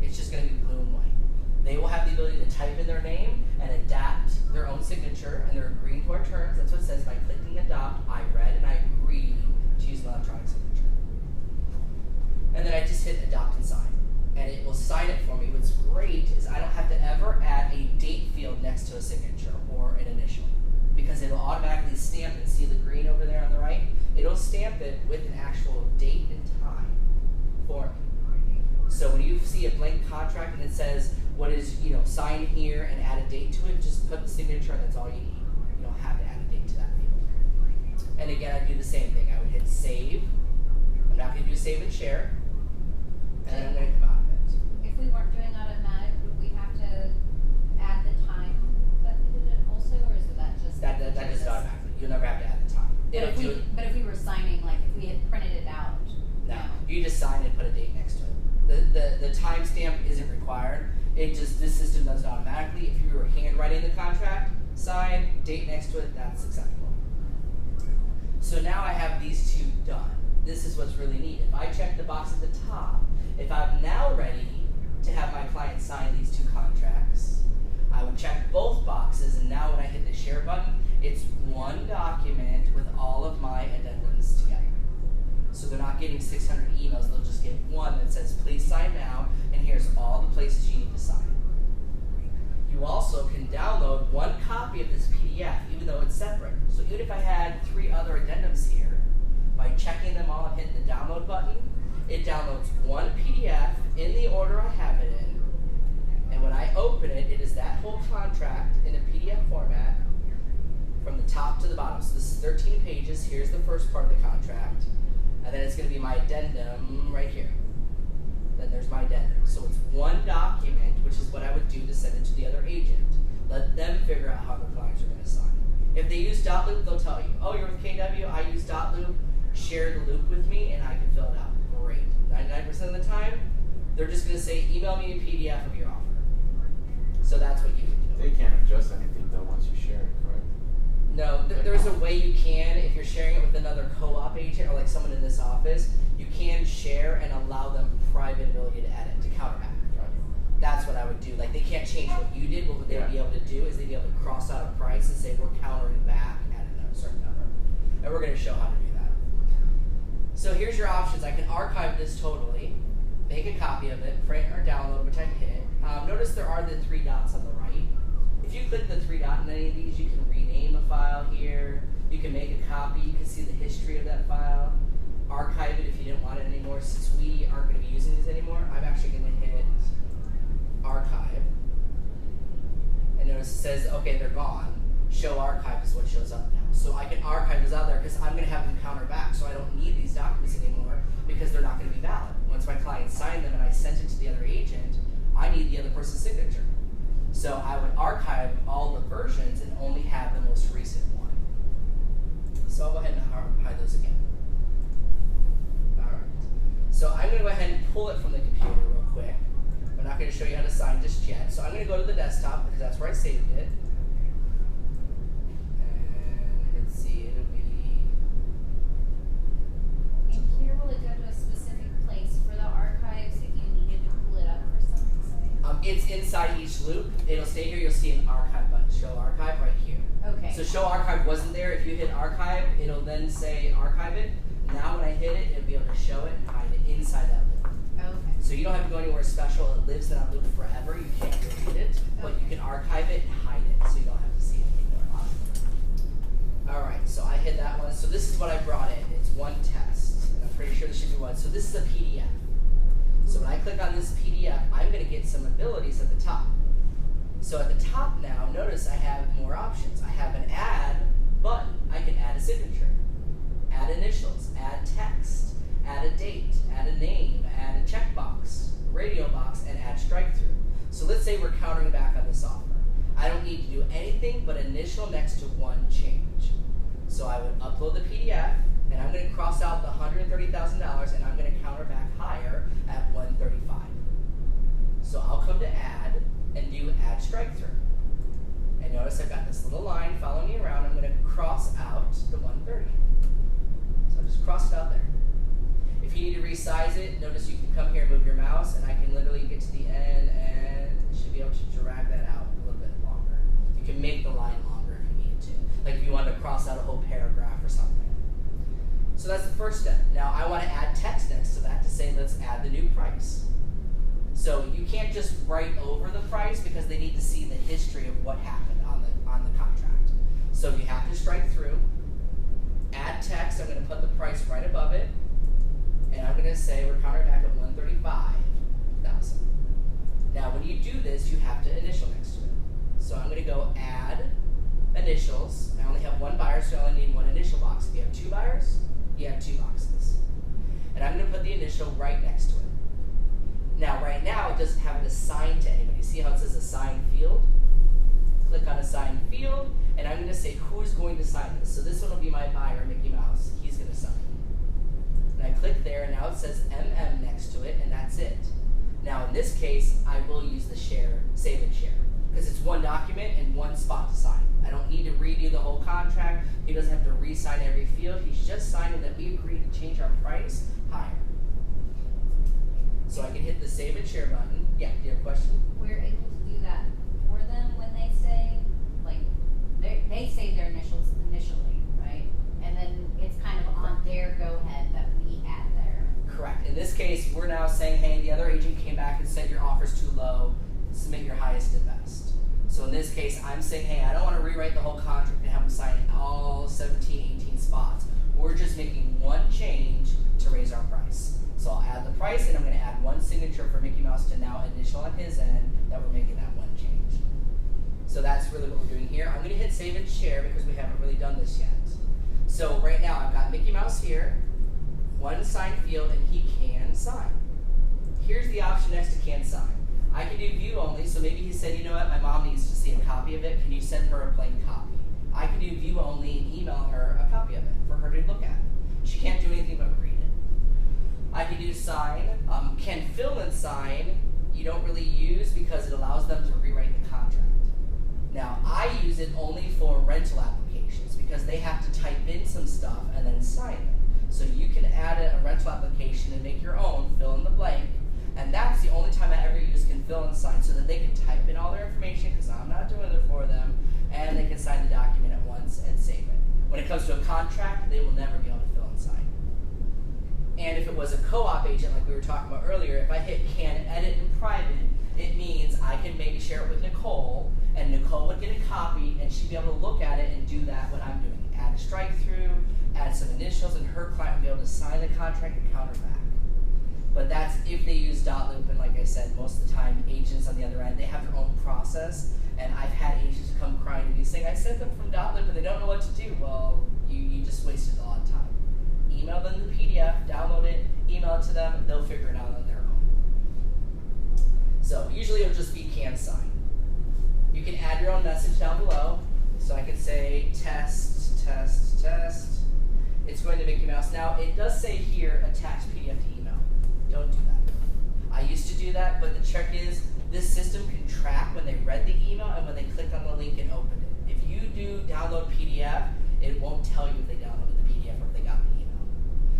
It's just going to be blue and white. They will have the ability to type in their name and adapt their own signature, and they're agreeing to our terms. That's what it says by clicking adopt. I read and I agree to use an electronic signature. And then I just hit adopt and sign, and it will sign it for me. What's great is I don't have to ever add a date field next to a signature or an initial, because it'll automatically stamp it. See the green over there on the right? It'll stamp it with an actual date and time for me. So when you see a blank contract and it says what is, sign here and add a date to it, just put the signature and that's all you need. You don't have to add a date to that field. And again, I do the same thing. I would hit save. I'm not going to do save and share. And then I'm going to come out of it. If we weren't doing automatic, would we have to add the time that we did it also, or is that just that just automatically? You'll never have to add the time. But if we were signing, like if we had printed it out. No, you just sign and put a date next to it. The timestamp isn't required. This system does it automatically. If you were handwriting the contract, sign, date next to it, that's acceptable. So now I have these two done. This is what's really neat. If I check the box at the top, if I'm now ready to have my client sign these two contracts, I would check both boxes, and now when I hit the share button, it's one document with all of my addendums together. So they're not getting 600 emails, they'll just get one that says, please sign now, and here's all the places you need to sign. You also can download one copy of this PDF, even though it's separate. So even if I had 3 other addendums here, by checking them all and hitting the download button, it downloads one PDF in the order I have it in, and when I open it, it is that whole contract in a PDF format from the top to the bottom. So this is 13 pages, here's the first part of the contract. And then it's going to be my addendum right here. Then there's my addendum. So it's one document, which is what I would do to send it to the other agent. Let them figure out how their clients are going to sign. If they use DotLoop, they'll tell you, oh, you're with KW, I use DotLoop, share the loop with me, and I can fill it out. Great. 99% of the time, they're just going to say, email me a PDF of your offer. So that's what you would do. They can't adjust anything, though, once you share it, correct? No, there's there's a way you can, if you're sharing it with another co-op agent or like someone in this office, you can share and allow them private ability to edit, to counterback. That's what I would do. Like, they can't change what you did, but what they'd be able to do is they'd be able to cross out a price and say, we're countering back at a certain number. And we're going to show how to do that. So here's your options. I can archive this totally, make a copy of it, print or download, which I hit. Notice there are the 3 dots on the right. If you click the 3 dot in any of these, you can rename a file here. You can make a copy. You can see the history of that file. Archive it if you didn't want it anymore. Since we aren't going to be using these anymore, I'm actually going to hit archive. And notice it says, okay, they're gone. Show archive is what shows up now. So I can archive this out there because I'm going to have them counter back. So I don't need these documents anymore because they're not going to be valid. Once my client signed them and I sent it to the other agent, I need the other person's signature. So I would archive all the versions and only have the most recent one. So I'll go ahead and hide those again. Alright. So I'm going to go ahead and pull it from the computer real quick. I'm not going to show you how to sign just yet. So I'm going to go to the desktop because that's where I saved it. And let's see, it'll be... And here will it go to a specific place for the archives if you needed to pull it up for some reason? It's inside each loop. It'll stay here. You'll see an archive button. Show archive right here. Okay. So show archive wasn't there. If you hit archive, it'll then say archive it. Now when I hit it, it'll be able to show it and hide it inside that loop. Okay. So you don't have to go anywhere special. It lives in that loop forever. You can't delete it, but you can archive it and hide it so you don't have to see it anymore. Alright, so I hit that one. So this is what I brought in. It's one test. And I'm pretty sure this should be one. So this is a PDF. So when I click on this PDF, I'm going to get some abilities at the top. So at the top now, notice I have more options. I have an add button. I can add a signature, add initials, add text, add a date, add a name, add a checkbox, radio box, and add strike through. So let's say we're countering back on this offer. I don't need to do anything but initial next to one change. So I would upload the PDF, and I'm going to cross out the $130,000, and I'm going to counter back higher at $135,000. So I'll come to add and do add strike through. And notice I've got this little line following me around. I'm going to cross out the 130. So I'll just cross it out there. If you need to resize it, notice you can come here and move your mouse, and I can literally get to the end and should be able to drag that out a little bit longer. You can make the line longer if you need to. Like if you wanted to cross out a whole paragraph or something. So that's the first step. Now I want to add text next to that to say let's add the new price. So you can't just write over the price because they need to see the history of what happened on the contract. So you have to strike through, add text. I'm going to put the price right above it, and I'm going to say we're countering back at $135,000. Now when you do this, you have to initial next to it. So I'm going to go add initials. I only have one buyer, so I only need one initial box. If you have 2 buyers, you have 2 boxes. And I'm going to put the initial right next to it. Now, right now, it doesn't have it assigned to anybody. See how it says assign field? Click on assign field, and I'm going to say who's going to sign this. So this one will be my buyer, Mickey Mouse. He's going to sign. And I click there, and now it says MM next to it, and that's it. Now, in this case, I will use the save and share, because it's one document and one spot to sign. I don't need to redo the whole contract. He doesn't have to re-sign every field. He's just signing that we agree to change our price higher. So I can hit the save and share button. Yeah, do you have a question? We're able to do that for them when they say, like, they say their initials initially, right? And then it's kind of on their go-ahead that we add there. Correct. In this case, we're now saying, hey, the other agent came back and said your offer's too low. Submit your highest and best. So in this case, I'm saying, hey, I don't want to rewrite the whole contract and have them sign all 17, 18 spots. We're just making one change to raise our price. So I'll add the price, and I'm going to add one signature for Mickey Mouse to now initial on his end that we're making that one change. So that's really what we're doing here. I'm going to hit save and share because we haven't really done this yet. So right now I've got Mickey Mouse here, one sign field, and he can sign. Here's the option next to can sign. I can do view only, so maybe he said, you know what, my mom needs to see a copy of it. Can you send her a plain copy? I can do view only and email her a copy of it for her to look at. She can't do anything but read it. I can do sign. Can fill and sign you don't really use because it allows them to rewrite the contract. Now, I use it only for rental applications because they have they will never be able to fill and sign. And if it was a co-op agent, like we were talking about earlier, if I hit can edit in private, it means I can maybe share it with Nicole, and Nicole would get a copy, and she'd be able to look at it and do that what I'm doing. Add a strike-through, add some initials, and her client would be able to sign the contract and counter back. But that's if they use DotLoop, and like I said, most of the time, agents on the other end, they have their own process, and I've had agents come crying to me saying, I sent them from DotLoop, and they don't know what to do. Well, you just wasted a lot of time. Email them the PDF, download it, email it to them, and they'll figure it out on their own. So usually it'll just be can sign. You can add your own message down below. So I could say test, test, test. It's going to Mickey Mouse. Now it does say here attach PDF to email. Don't do that. I used to do that, but the trick is this system can track when they read the email and when they clicked on the link and opened it. If you do download PDF, it won't tell you if they downloaded the PDF or if they got the email.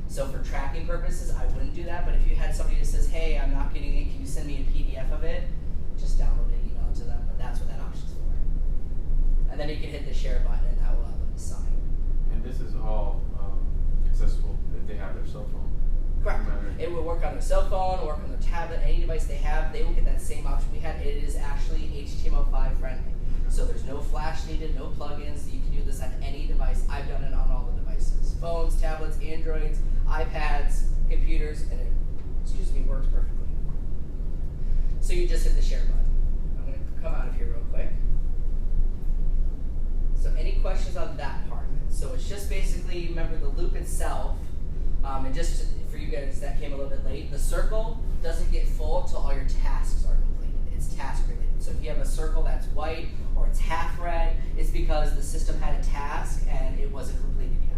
So for tracking purposes, I wouldn't do that, but if you had somebody who says, hey, I'm not getting it, can you send me a PDF of it? Just download it, email it to them, but that's what that option's for. And then you can hit the share button and that will allow them to sign. And this is all accessible if they have their cell phone. Correct. It will work on their cell phone, work on their tablet, any device they have, they will get that same option we had. It is actually HTML5 friendly. So there's no flash needed, no plugins. You can do this on any device. I've done it on all the devices. Phones, tablets, Androids, iPads, computers, and it, works perfectly. So you just hit the share button. I'm going to come out of here real quick. So any questions on that part of it? So it's just basically, remember the loop itself, and just for you guys that came a little bit late, the circle doesn't get full until all your tasks are completed. It's task related. So if you have a circle that's white or it's half red, it's because the system had a task and it wasn't completed yet.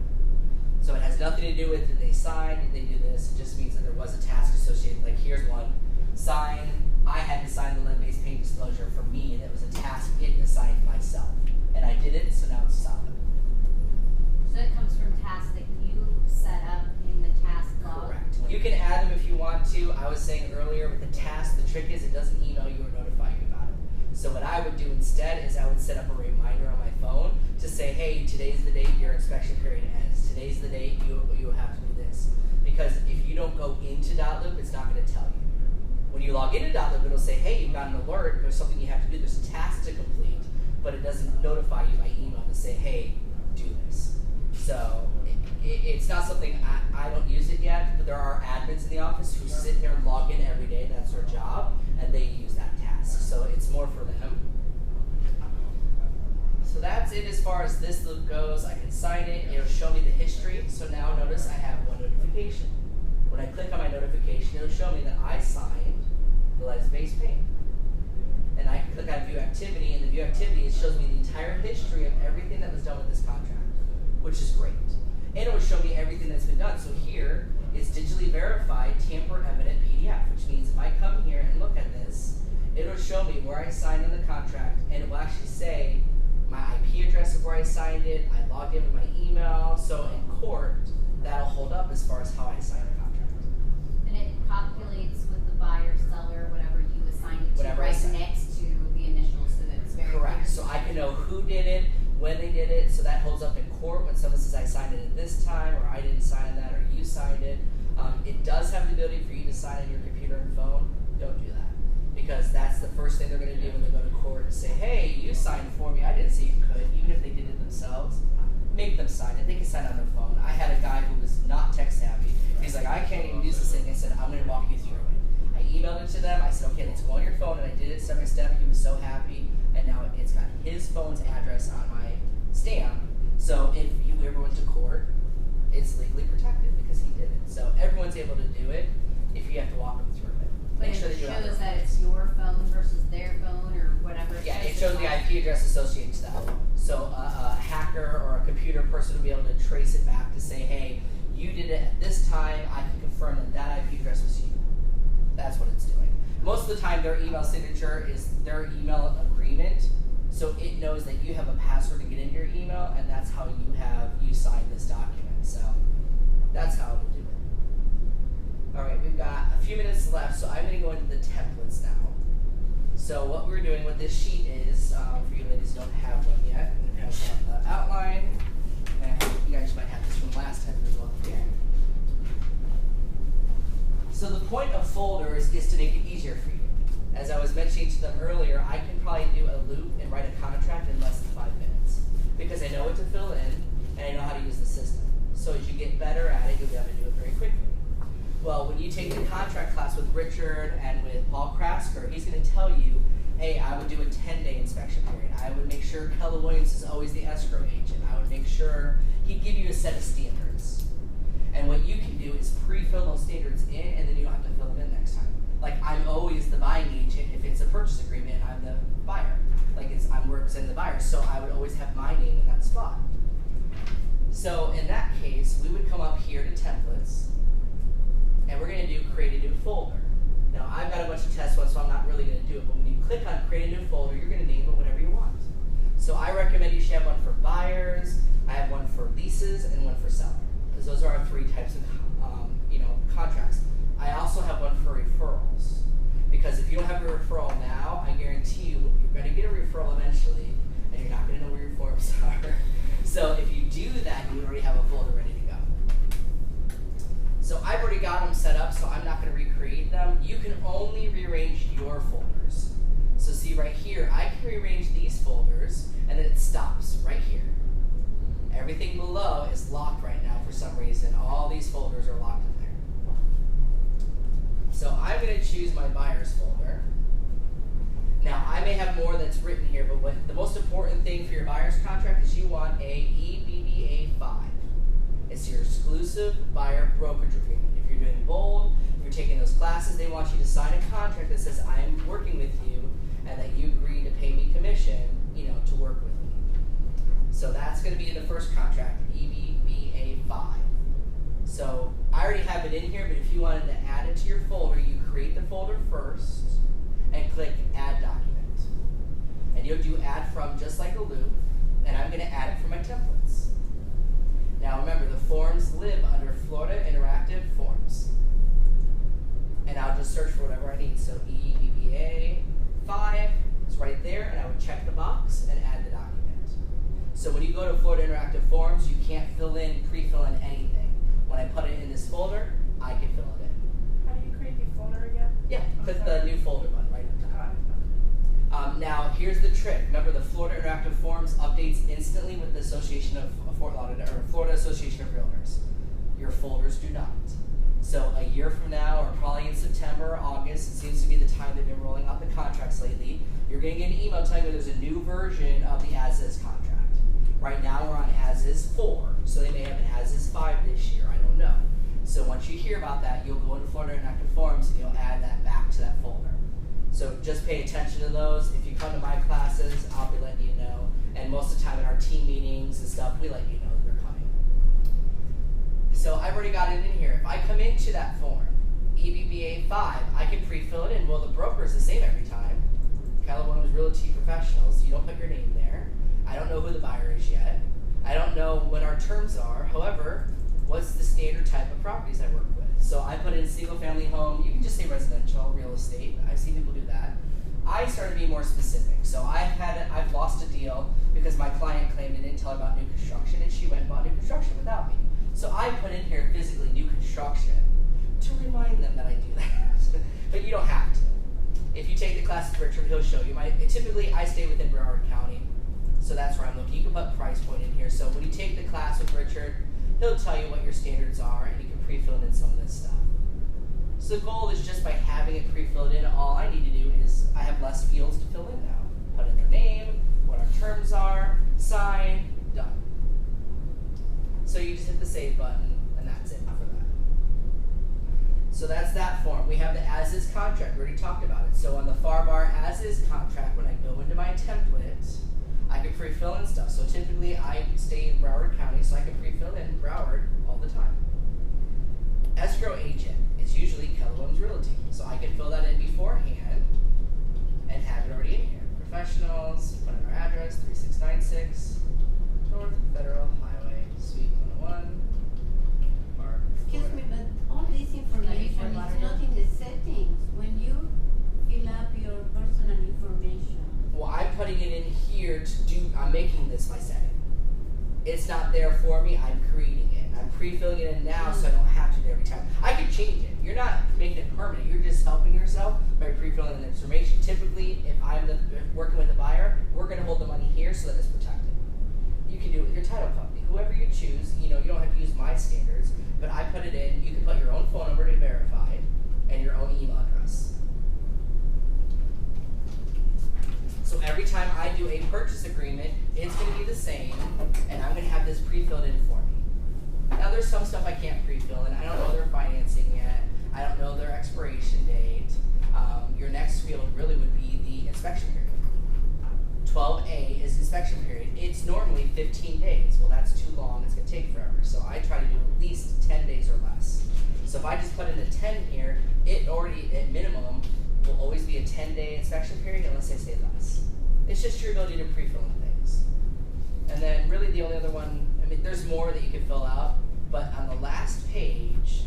So it has nothing to do with did they sign, did they do this, it just means that there was a task associated. Like here's one, sign, I had to sign the lead-based payment disclosure for me, and it was a task it assigned myself. And I did it, so now it's solid. So it comes from tasks that you set up in the task log? Correct. You can add them if you want to. I was saying earlier with the task, the trick is it doesn't email you or notify you about it. So what I would do instead is I would set up a reminder on my phone to say, hey, today's the date your inspection period ends. Today's the date you have to do this. Because if you don't go into DotLoop, it's not going to tell you. When you log into DotLoop, it'll say, hey, you've got an alert. There's something you have to do. There's a task to complete. But it doesn't notify you by email to say, hey, do this. So it's not something I don't use it yet, but there are admins in the office who sit there and log in every day. That's their job, and they use that task. So it's more for them. So that's it as far as this loop goes. I can sign it. It'll show me the history. So now notice I have one notification. When I click on my notification, it'll show me that I signed the lead-based payment. And I can click on View Activity, and the View Activity, it shows me the entire history of everything that was done with this contract, which is great. And it will show me everything that's been done. So here is digitally verified, tamper-evident PDF, which means if I come here and look at this, it'll show me where I signed on the contract, and it will actually say my IP address of where I signed it, I logged in with my email, so in court, that'll hold up as far as how I signed the contract. And it calculates with the buyer, seller, whatever you assigned it to, Whatever I right assigned. next to the initials, so that it's very Correct. clear. So I can know who did it, when they did it, so that holds up in court when someone says I signed it at this time, or I didn't sign that, or you signed it. It does have the ability for you to sign on your computer and phone. Don't do that, because that's the first thing they're going to do when they go to court and say, hey, you signed for me, I didn't say you could, even if they did it themselves. Make them sign it. They can sign it on their phone. I had a guy who was not tech savvy. He's like, I can't even use this thing. I said, I'm going to walk you through it. I emailed it to them. I said, okay, let's go on your phone, and I did it step by step. He was so happy, and now it's got his phone's address on my stamp. So if you ever went to court, it's legally protected because he did it. So everyone's able to do it if you have to walk them through it. But Make sure it that you have shows it. that it's your phone versus their phone or whatever. Yeah, it shows the IP address associated to that. So a hacker or a computer person will be able to trace it back to say, hey, you did it at this time, I can confirm that that IP address was you. That's what it's doing. Most of the time, their email signature is their email agreement, so it knows that you have a password to get into your email, and that's how you sign this document. So that's how it will do it. All right, we've got a few minutes left, so I'm going to go into the templates now. So what we're doing with this sheet is, for you ladies who don't have one yet, it has the outline, and you guys might have this from last folders is to make it easier for you. As I was mentioning to them earlier, I can probably do a loop and write a contract in less than 5 minutes because I know what to fill in and I know how to use the system. So as you get better at it, you'll be able to do it very quickly. Well, when you take the contract class with Richard and with Paul Krasker, he's going to tell you, hey, I would do a 10-day inspection period. I would make sure Keller Williams is always the escrow agent. I would make sure he'd give you a set of standards. And what you can do is pre-fill those standards in, and then you don't have to fill them in next time. Like, I'm always the buying agent if it's a purchase agreement and I'm the buyer. Like, I'm representing the buyer, so I would always have my name in that spot. So in that case, we would come up here to templates, and we're going to do create a new folder. Now, I've got a bunch of test ones, so I'm not really going to do it, but when you click on create a new folder, you're going to name it whatever you want. So I recommend you should have one for buyers, I have one for leases, and one for seller, because those are our 3 types of contracts. I also have one for referrals, because if you don't have a referral now, I guarantee you're going to get a referral eventually, and you're not going to know where your forms are. So if you do that, you already have a folder ready to go. So I've already got them set up, so I'm not going to recreate them. You can only rearrange your folders. So see right here, I can rearrange these folders, and then it stops right here. Everything below is locked right now for some reason. All these folders are locked in there. So I'm going to choose my buyers folder. Now, I may have more that's written here, but the most important thing for your buyer's contract is you want a EBBA 5. It's your exclusive buyer brokerage agreement. If you're doing bold, if you're taking those classes, they want you to sign a contract that says, I'm working with you, and that you agree to pay me commission, to work with me. So that's going to be in the first contract, EBBA 5. So I already have it in here, but if you wanted to add it to your folder, you create the folder first, and click Add Document. And you'll do Add From just like a loop, and I'm going to add it from my templates. Now remember, the forms live under Florida Interactive Forms. And I'll just search for whatever I need. So EBBA 5 is right there, and I would check the box and add the document. So when you go to Florida Interactive Forms, you can't pre-fill in anything. When I put it in this folder, I can fill it in. How do you create the folder again? Yeah, click the new folder button right at the top. Now, here's the trick. Remember, the Florida Interactive Forms updates instantly with the Association of Florida Association of Realtors. Your folders do not. So a year from now, or probably in September or August, it seems to be the time they've been rolling out the contracts lately, you're going to get an email telling you there's a new version of the as-is contract. Right now, we're on as-is 4, so they may have an as-is 5 this year. I don't know. So once you hear about that, you'll go into Florida Interactive Forms and you'll add that back to that folder. So just pay attention to those. If you come to my classes, I'll be letting you know. And most of the time in our team meetings and stuff, we let you know that they're coming. So I've already got it in here. If I come into that form, EBBA 5, I can pre-fill it in. Well, the broker is the same every time. Keller Williams Realty Professionals, you don't put your name there. I don't know who the buyer is yet. I don't know what our terms are. However, what's the standard type of properties I work with? So I put in single family home, you can just say residential, real estate. I've seen people do that. I started to be more specific. So I've lost a deal because my client claimed it didn't tell her about new construction, and she went and bought new construction without me. So I put in here physically new construction to remind them that I do that. But you don't have to. If you take the class with Richard, he'll show you. Typically, I stay within Broward County, so that's where I'm looking. You can put price point in here. So when you take the class with Richard, he'll tell you what your standards are, and you can pre-fill in some of this stuff. So the goal is just by having it pre-filled in, all I need to do is I have less fields to fill in now. Put in their name, what our terms are, sign, done. So you just hit the save button, and that's it for that. So that's that form. We have the as-is contract. We already talked about it. So on the far bar as-is contract, when I go into my template, I can pre-fill in stuff. So typically I stay in Broward County, so I can pre-fill in Broward all the time. Escrow agent is usually Keller Williams Realty. So I can fill that in beforehand and have it already in here. Professionals, put in our address, 3696 North Federal Highway, Suite 101, Park, Excuse me, but all this information is not in the settings. When you fill up your personal information. Well, I'm putting it in here I'm making this my setting. It's not there for me, I'm creating it. I'm pre-filling it in now so I don't have to do it every time. I could change it. You're not making it permanent. You're just helping yourself by pre-filling the information. Typically, if I'm working with a buyer, we're going to hold the money here so that it's protected. You can do it with your title company. Whoever you choose, you don't have to use my standards, but I put it in. You can put your own phone number to verify it and your own email address. So every time I do a purchase agreement, it's going to be the same, and I'm going to have this pre-filled in for me. Now there's some stuff I can't pre-fill, and I don't know their financing yet. I don't know their expiration date. Your next field really would be the inspection period. 12A is inspection period. It's normally 15 days. Well, that's too long. It's going to take forever. So I try to do at least 10 days or less. So if I just put in a 10 here, it already, at minimum, will always be a 10-day inspection period unless they say less. It's just your ability to pre-fill in things. And then really the only other one, I mean, there's more that you can fill out, but on the last page,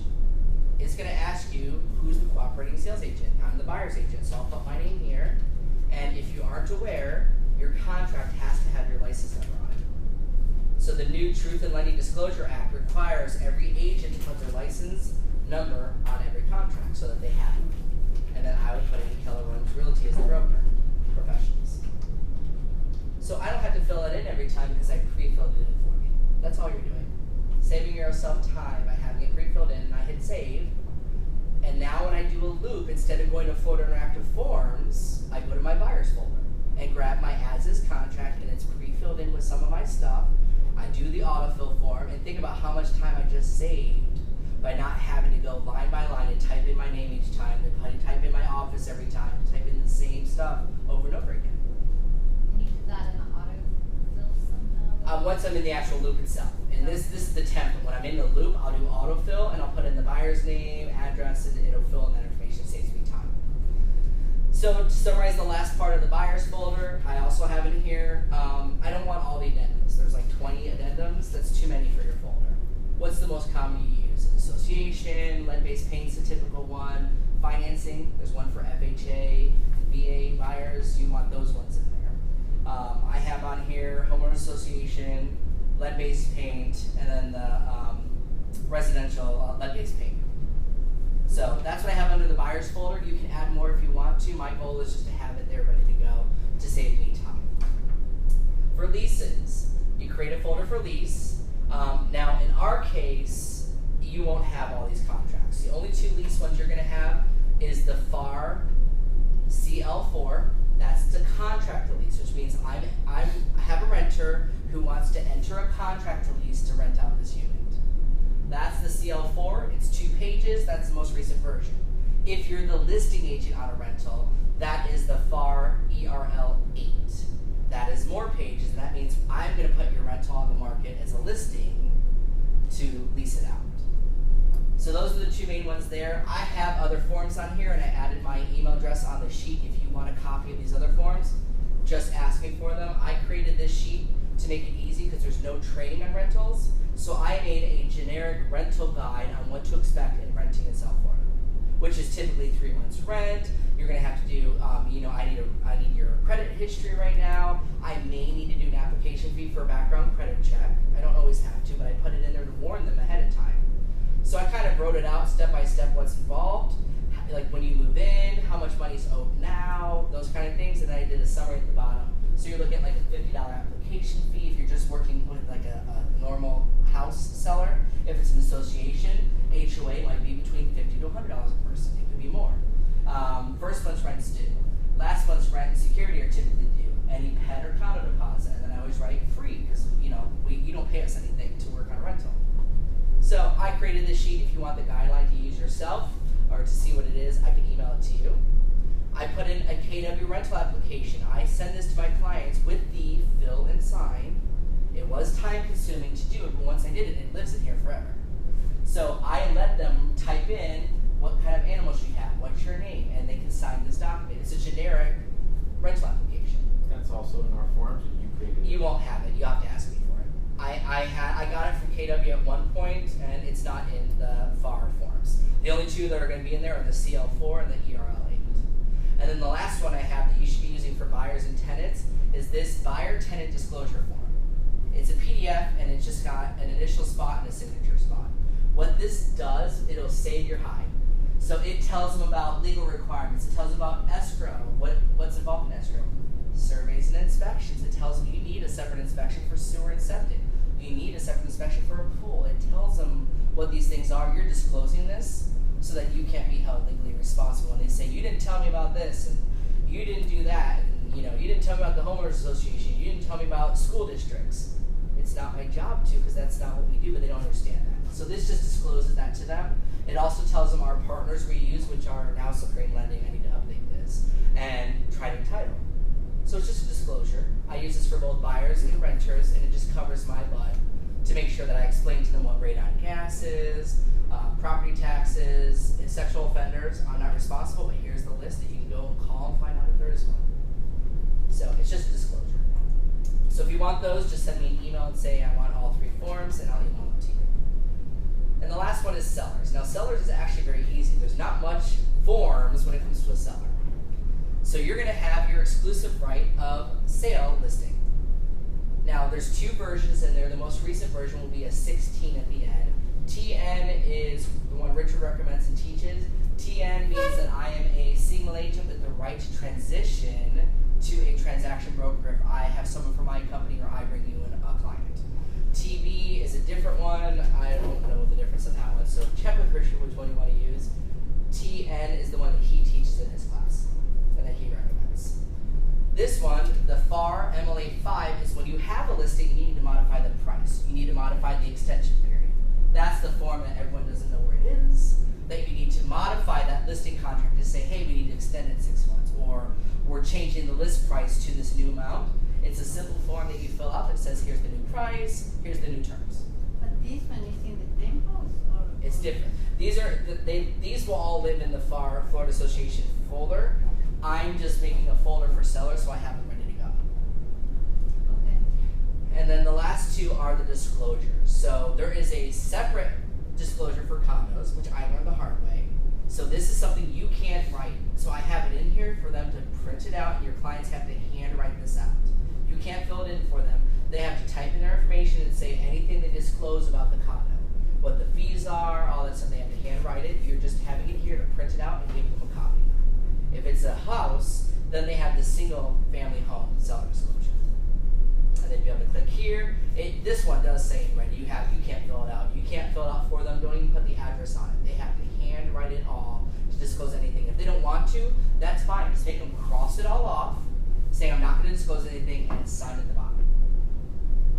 it's going to ask you who's the cooperating sales agent. I'm the buyer's agent, so I'll put my name here. And if you aren't aware, your contract has to have your license number on it. So the new Truth in Lending Disclosure Act requires every agent to put their license number on every contract so that they have it. And then I would put in Keller Realty as the broker, professionals. So I don't have to fill it in every time because I pre-filled it in for you. That's all you're doing. Saving yourself time by having it pre-filled in, and I hit save. And now when I do a loop, instead of going to Photo Interactive Forms, I go to my buyer's folder and grab my as-is contract, and it's pre-filled in with some of my stuff. I do the autofill form, and think about how much time I just saved by not having to go line by line and type in my name each time, and type in my office every time, type in the same stuff over and over again. Can you do that in the autofill somehow? Once I'm in the actual loop itself. And this is the template. When I'm in the loop, I'll do autofill, and I'll put in the buyer's name, address, and it'll fill in that information. Saves me time. So to summarize the last part of the buyer's folder, I also have in here, I don't want all the addendums. There's like 20 addendums. That's too many for your folder. What's the most common you use? Association, lead-based paint's a typical one. Financing, there's one for FHA, VA buyers. You want those ones in there. I have on here homeowner association, lead-based paint, and then the residential lead-based paint. So that's what I have under the buyer's folder. You can add more if you want to. My goal is just to have it there ready to go to save me time. For leases, you create a folder for lease. Now in our case, you won't have all these contracts. The only two lease ones you're going to have is the FAR CL4. That's the contract lease, which means I have a renter who wants to enter a contract lease to rent out this unit. That's the CL4. It's 2 pages. That's the most recent version. If you're the listing agent on a rental, that is the FAR ERL8. That is more pages, and that means I'm going to put your rental on the market as a listing to lease it out. So those are the 2 main ones there. I have other forms on here, and I added my email address on the sheet. If you want a copy of these other forms, just ask me for them. I created this sheet to make it easy because there's no training on rentals. So I made a generic rental guide on what to expect in renting in South Florida, which is typically 3 months rent. You're going to have to do, I need your credit history right now. I may need to do an application fee for a background credit check. I don't always have to, but I put it in there to warn them ahead of time. So I kind of wrote it out step by step what's involved, like when you move in, how much money's owed now, those kind of things, and then I did a summary at the bottom. So you're looking at like a $50 application fee if you're just working with like a normal house seller. If it's an association, HOA might be between $50 to $100 a person. It could be more. First month's rent's due. Last month's rent and security are typically due. Any pet or condo deposit, and then I always write free because you don't pay us anything to work on a rental. So I created this sheet. If you want the guideline to use yourself or to see what it is, I can email it to you. I put in a KW rental application. I send this to my clients with the fill and sign. It was time consuming to do it, but once I did it, it lives in here forever. So I let them type in what kind of animals you have, what's your name, and they can sign this document. It's a generic rental application. That's also in our forms, and you created it. You won't have it. You have to ask me for it. I got it from KW at one point, and it's not in the FAR forms. The only 2 that are going to be in there are the CL4 and the ERL8. And then the last one I have that you should be using for buyers and tenants is this buyer tenant disclosure form. It's a PDF and it's just got an initial spot and a signature spot. What this does, it'll save your hide. So it tells them about legal requirements. It tells them about escrow. What's involved in escrow? Surveys and inspections. It tells them you need a separate inspection for sewer and septic. You need a separate inspection for a pool. It tells them what these things are. You're disclosing this so that you can't be held legally responsible. When they say, you didn't tell me about this, and you didn't do that, and you didn't tell me about the homeowners association, you didn't tell me about school districts. It's not my job to, because that's not what we do, but they don't understand that. So this just discloses that to them. It also tells them our partners we use, which are now Supreme Lending, I need to update this, and Trident Title. So it's just a disclosure. I use this for both buyers and renters, and it just covers my butt to make sure that I explain to them what radon gas is, property taxes, and sexual offenders. I'm not responsible, but here's the list that you can go and call and find out if there is one. So it's just a disclosure. So if you want those, just send me an email and say I want all 3 forms, and I'll email them to you. And the last one is sellers. Now sellers is actually very easy. There's not much forms when it comes to a seller. So you're going to have your exclusive right of sale listing. Now there's 2 versions in there. The most recent version will be a 16 at the end. TN is the one Richard recommends and teaches. TN means that I am a single agent with the right to transition to a transaction broker if I have someone from my company or I bring you in a client. TB is a different one. I don't know the difference on that one, so check with Richard which one you want to use. TN is the one that he teaches in his class and that he recommends. This one, the FAR MLA 5, is when you have a listing and you need to modify the price. You need to modify the extension period. That's the form that everyone doesn't know where it is, that you need to modify that listing contract to say, hey, we need to extend it 6 months, or we're changing the list price to this new amount. It's a simple form that you fill out that says, here's the new price, here's the new terms. But this one is in the temples, or? It's different. These will all live in the FAR, Florida Association folder. I'm just making a folder for sellers, so I have them ready to go. Okay. And then the last 2 are the disclosures. So there is a separate disclosure for condos, which I learned the hard way. So this is something you can't write. So I have it in here for them to print it out, and your clients have to handwrite this out. You can't fill it in for them. They have to type in their information and say anything they disclose about the condo, what the fees are, all that stuff. They have to handwrite it. You're just having it here to print it out and give them a copy. If it's a house, then they have the single family home seller disclosure. And then you have to click here. This one does say in red. You can't fill it out. You can't fill it out for them. Don't even put the address on it. They have to handwrite it all to disclose anything. If they don't want to, that's fine. Just make them cross it all off, saying I'm not going to disclose anything, and sign at the bottom.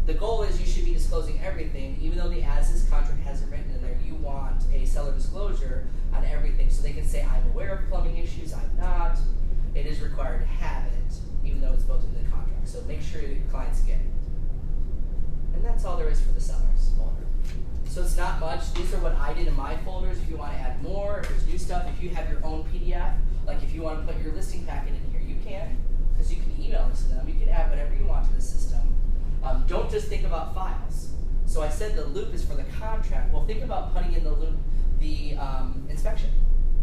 The goal is you should be disclosing everything, even though the as-is contract hasn't written in there. You want a seller disclosure on everything, so they can say I'm aware of plumbing issues, I'm not. It is required to have it, even though it's built into the contract. So make sure your clients get it. And that's all there is for the sellers folder. So it's not much. These are what I did in my folders. If you want to add more, if there's new stuff, if you have your own PDF, like if you want to put your listing packet in here, you can, because you can email it to them. You can add whatever you want to the system. Don't just think about files. So I said the loop is for the contract. Well, think about putting in the loop the inspection.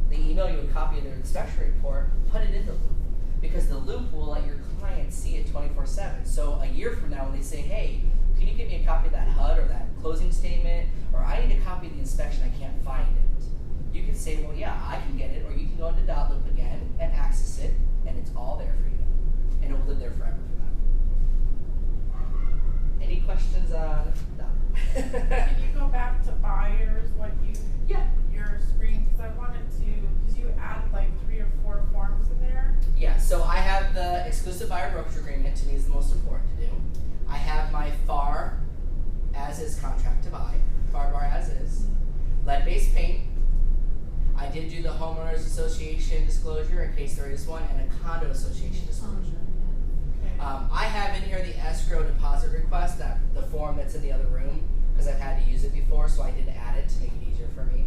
They email you a copy of their inspection report, put it in the loop. Because the loop will let your client see it 24/7. So a year from now when they say, hey, can you give me a copy of that HUD or that closing statement, or I need a copy of the inspection, I can't find it. You can say, well, yeah, I can get it, or you can go into DotLoop again and access it, and it's all there for you. And it will live there forever for them. Any questions on DotLoop? Can you go back to buyers, Yeah. your screen, because I wanted to, because you added like 3 or 4 forms in there. Yeah, so I have the exclusive buyer brokerage agreement, to me is the most important to do. I have my FAR as is contract to buy, FAR bar as is, lead-based paint. I did do the homeowners association disclosure in case there is one, and a condo association disclosure. Okay. I have in here the escrow deposit request, the form that's in the other room, because I've had to use it before, so I did add it to make it easier for me.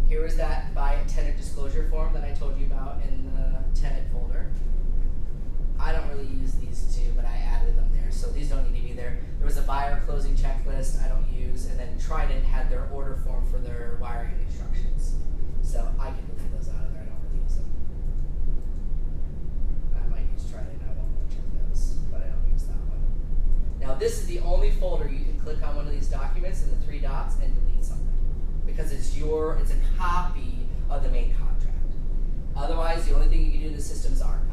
Here is that buy tenant disclosure form that I told you about in the tenant folder. I don't really use these 2, but I added them there, so these don't need to be there. There was a buyer closing checklist I don't use, and then Trident had their order form for their wiring instructions. So I can look those out of there, I don't really use them. I might use Trident, I won't check those, but I don't use that one. Now Now this is the only folder you can click on one of these documents and the 3 dots and delete something. Because it's a copy of the main contract. Otherwise, the only thing you can do in the system is archive.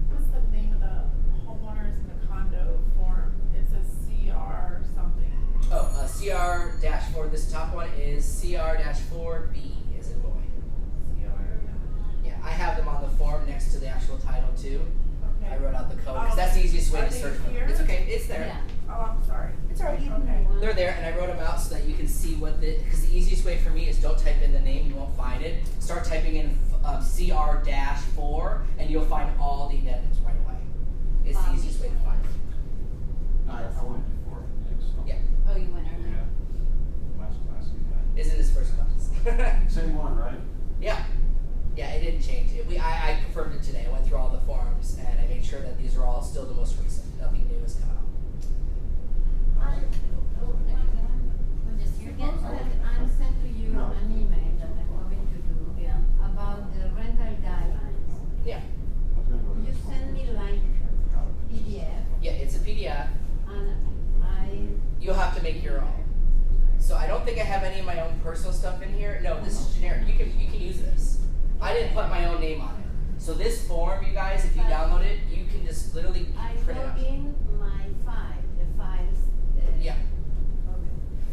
What's the name of the homeowners in the condo form? It says CR something. Oh, CR-4, this top one is CR-4B, as in boy. Yeah, I have them on the form next to the actual title too. Okay. I wrote out the code, because that's the easiest way Are to search for they them. It's here? okay, it's there. Yeah. Oh, I'm sorry. It's alright. Okay. They're there, and I wrote them out so that you can see because the easiest way for me is don't type in the name, you won't find it. Start typing in CR-4, and you'll find all the addendums right away. It's the easiest way to find it. I went before. Yeah. Oh, you went earlier. Yeah. Last class we had. Isn't this first class? Same one, right? Yeah. Yeah, it didn't change. I confirmed it today. I went through all the forms, and I made sure that these are all still the most recent. Nothing new has come out. Just here again. Suppose that I sent to you No. an email that I'm going to do Yeah. about the rental guidelines. Yeah. I was gonna go to You this one send me first. like PDF Yeah, it's a PDF. and You'll have to make your own. So I don't think I have any of my own personal stuff in here. No, this is generic. You can use this. I didn't put my own name on it. So this form, you guys, if you download it, you can just literally I print it out. log in my the files. Yeah. Okay.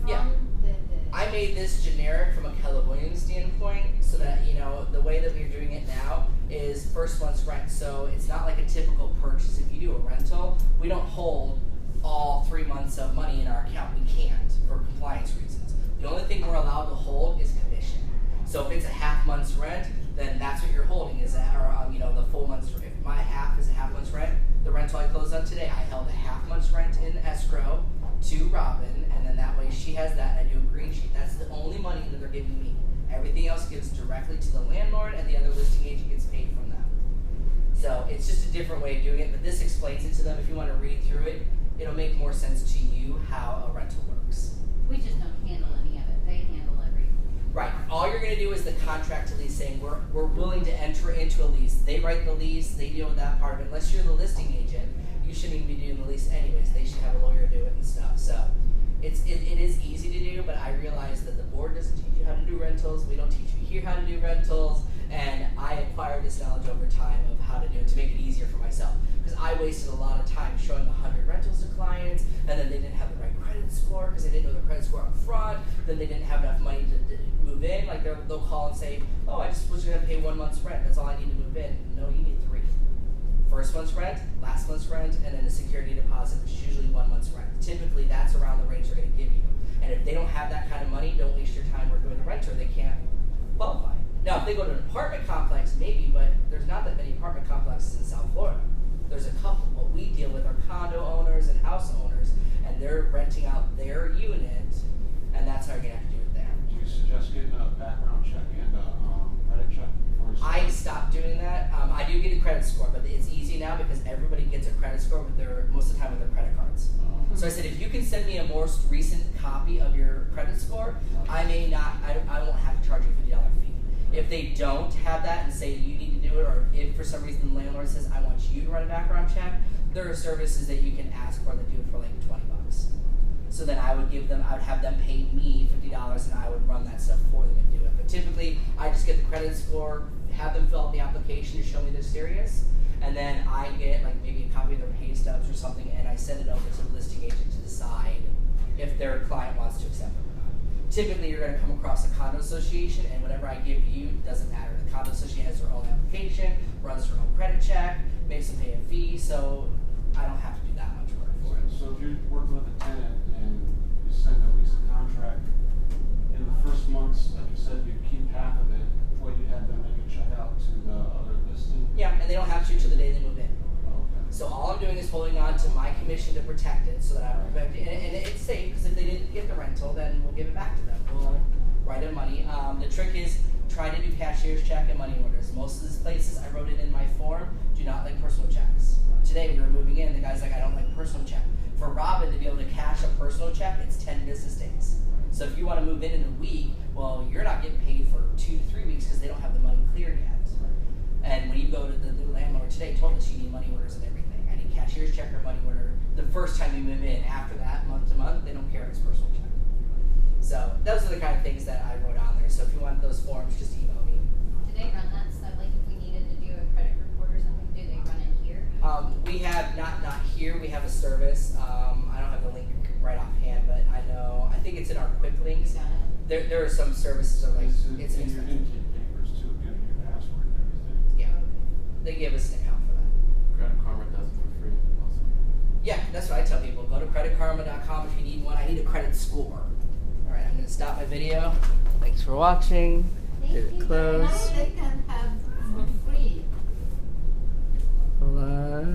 Yeah. From the I made this generic from a Keller Williams standpoint so that, the way that we're doing it now is first month's rent. So it's not like a typical purchase. If you do a rental, we don't hold all 3 months of money in our account. We can't for compliance reasons. The only thing we're allowed to hold is commission. So if it's a half month's rent, then that's what you're holding is that, or the full month's. If my half is a half month's rent, the rental I closed on today, I held a half month's rent in escrow to Robin, and then that way she has that. And I do a green sheet. That's the only money that they're giving me. Everything else gives directly to the landlord, and the other listing agent gets paid from them. So it's just a different way of doing it, but this explains it to them. If you want to read through it, it'll make more sense to you how a rental works. We just don't handle any of it. They handle everything. Right. All you're going to do is the contract to lease, saying we're willing to enter into a lease. They write the lease. They deal with that part of it. Unless you're the listing agent, you shouldn't even be doing the lease anyways. They should have a lawyer do it and stuff. So it is easy to do, but I realize that the board doesn't teach you how to do rentals. We don't teach you here how to do rentals. And I acquired this knowledge over time of how to do it to make it easier for myself. Because I wasted a lot of time showing 100 rentals to clients, and then they didn't have the right credit score because they didn't know their credit score up front. Then they didn't have enough money to move in. Like they'll call and say, "Oh, I just was going to pay 1 month's rent. That's all I need to move in." No, you need 3. First month's rent, last month's rent, and then a security deposit, which is usually 1 month's rent. Typically, that's around the range they're going to give you. And if they don't have that kind of money, don't waste your time working with a renter. They can't qualify. Now, if they go to an apartment complex, maybe, but there's not that many apartment complexes in South Florida. There's a couple. What we deal with are condo owners and house owners, and they're renting out their unit, and that's how you're going to have to do it there. Do you suggest getting a background check and a credit check before you start? I stopped doing that. I do get a credit score, but it's easy now because everybody gets a credit score with most of the time with their credit cards. So I said, if you can send me a most recent copy of your credit score, I won't have to charge you a $50 fee. If they don't have that and say you need to do it, or if for some reason the landlord says, I want you to run a background check, there are services that you can ask for that do it for like $20. So then I would have them pay me $50 and I would run that stuff for them and do it. But typically, I just get the credit score, have them fill out the application to show me they're serious, and then I get like maybe a copy of their pay stubs or something, and I send it over to the listing agent to decide if their client wants to accept it or not. Typically, you're going to come across a condo association, and whatever I give you doesn't matter. The condo association has their own application, runs their own credit check, makes them pay a fee, so I don't have to do that much work for it. So if you're working with a tenant and you send a lease contract, in the first months, like you said, you keep half of it, what you have them make a check out to the other listing? Yeah, and they don't have to till the day they move in. Oh, okay. So all I'm doing is holding on to my commission to protect it so that I don't protect it. And it's safe because if they didn't get the rental, then we'll give it back to them. We'll write them money. The trick is try to do cashier's check and money orders. Most of these places, I wrote it in my form, do not like personal checks. Today we were moving in, the guy's like, I don't like a personal check. For Robin to be able to cash a personal check, it's 10 business days. So if you want to move in a week, well, you're not getting paid for 2 to 3 weeks because they don't have the money cleared yet. And when you go to the landlord today, told us you need money orders and everything. I need cashier's check or money order the first first time you move in. After that, month to month, they don't care if it's personal check. So those are the kind of things that I wrote on there. So if you want those forms, just email me. Do they run that stuff, like if we needed to do a credit report or something, do they run it here? We have not here. We have a service. I don't have the link right offhand, but I think it's in our quick links. Got it. There are some services that are like It's it's in your inexpensive. intake papers too, giving your password and everything. Yeah, they give us an account for that. Credit Karma does it for free also. Yeah, that's what I tell people. Go to creditkarma.com if you need one. I need a credit score. All right, I'm gonna stop my video. Thanks for watching. Thank Hit it you. close. Now they can have for free. Hold on.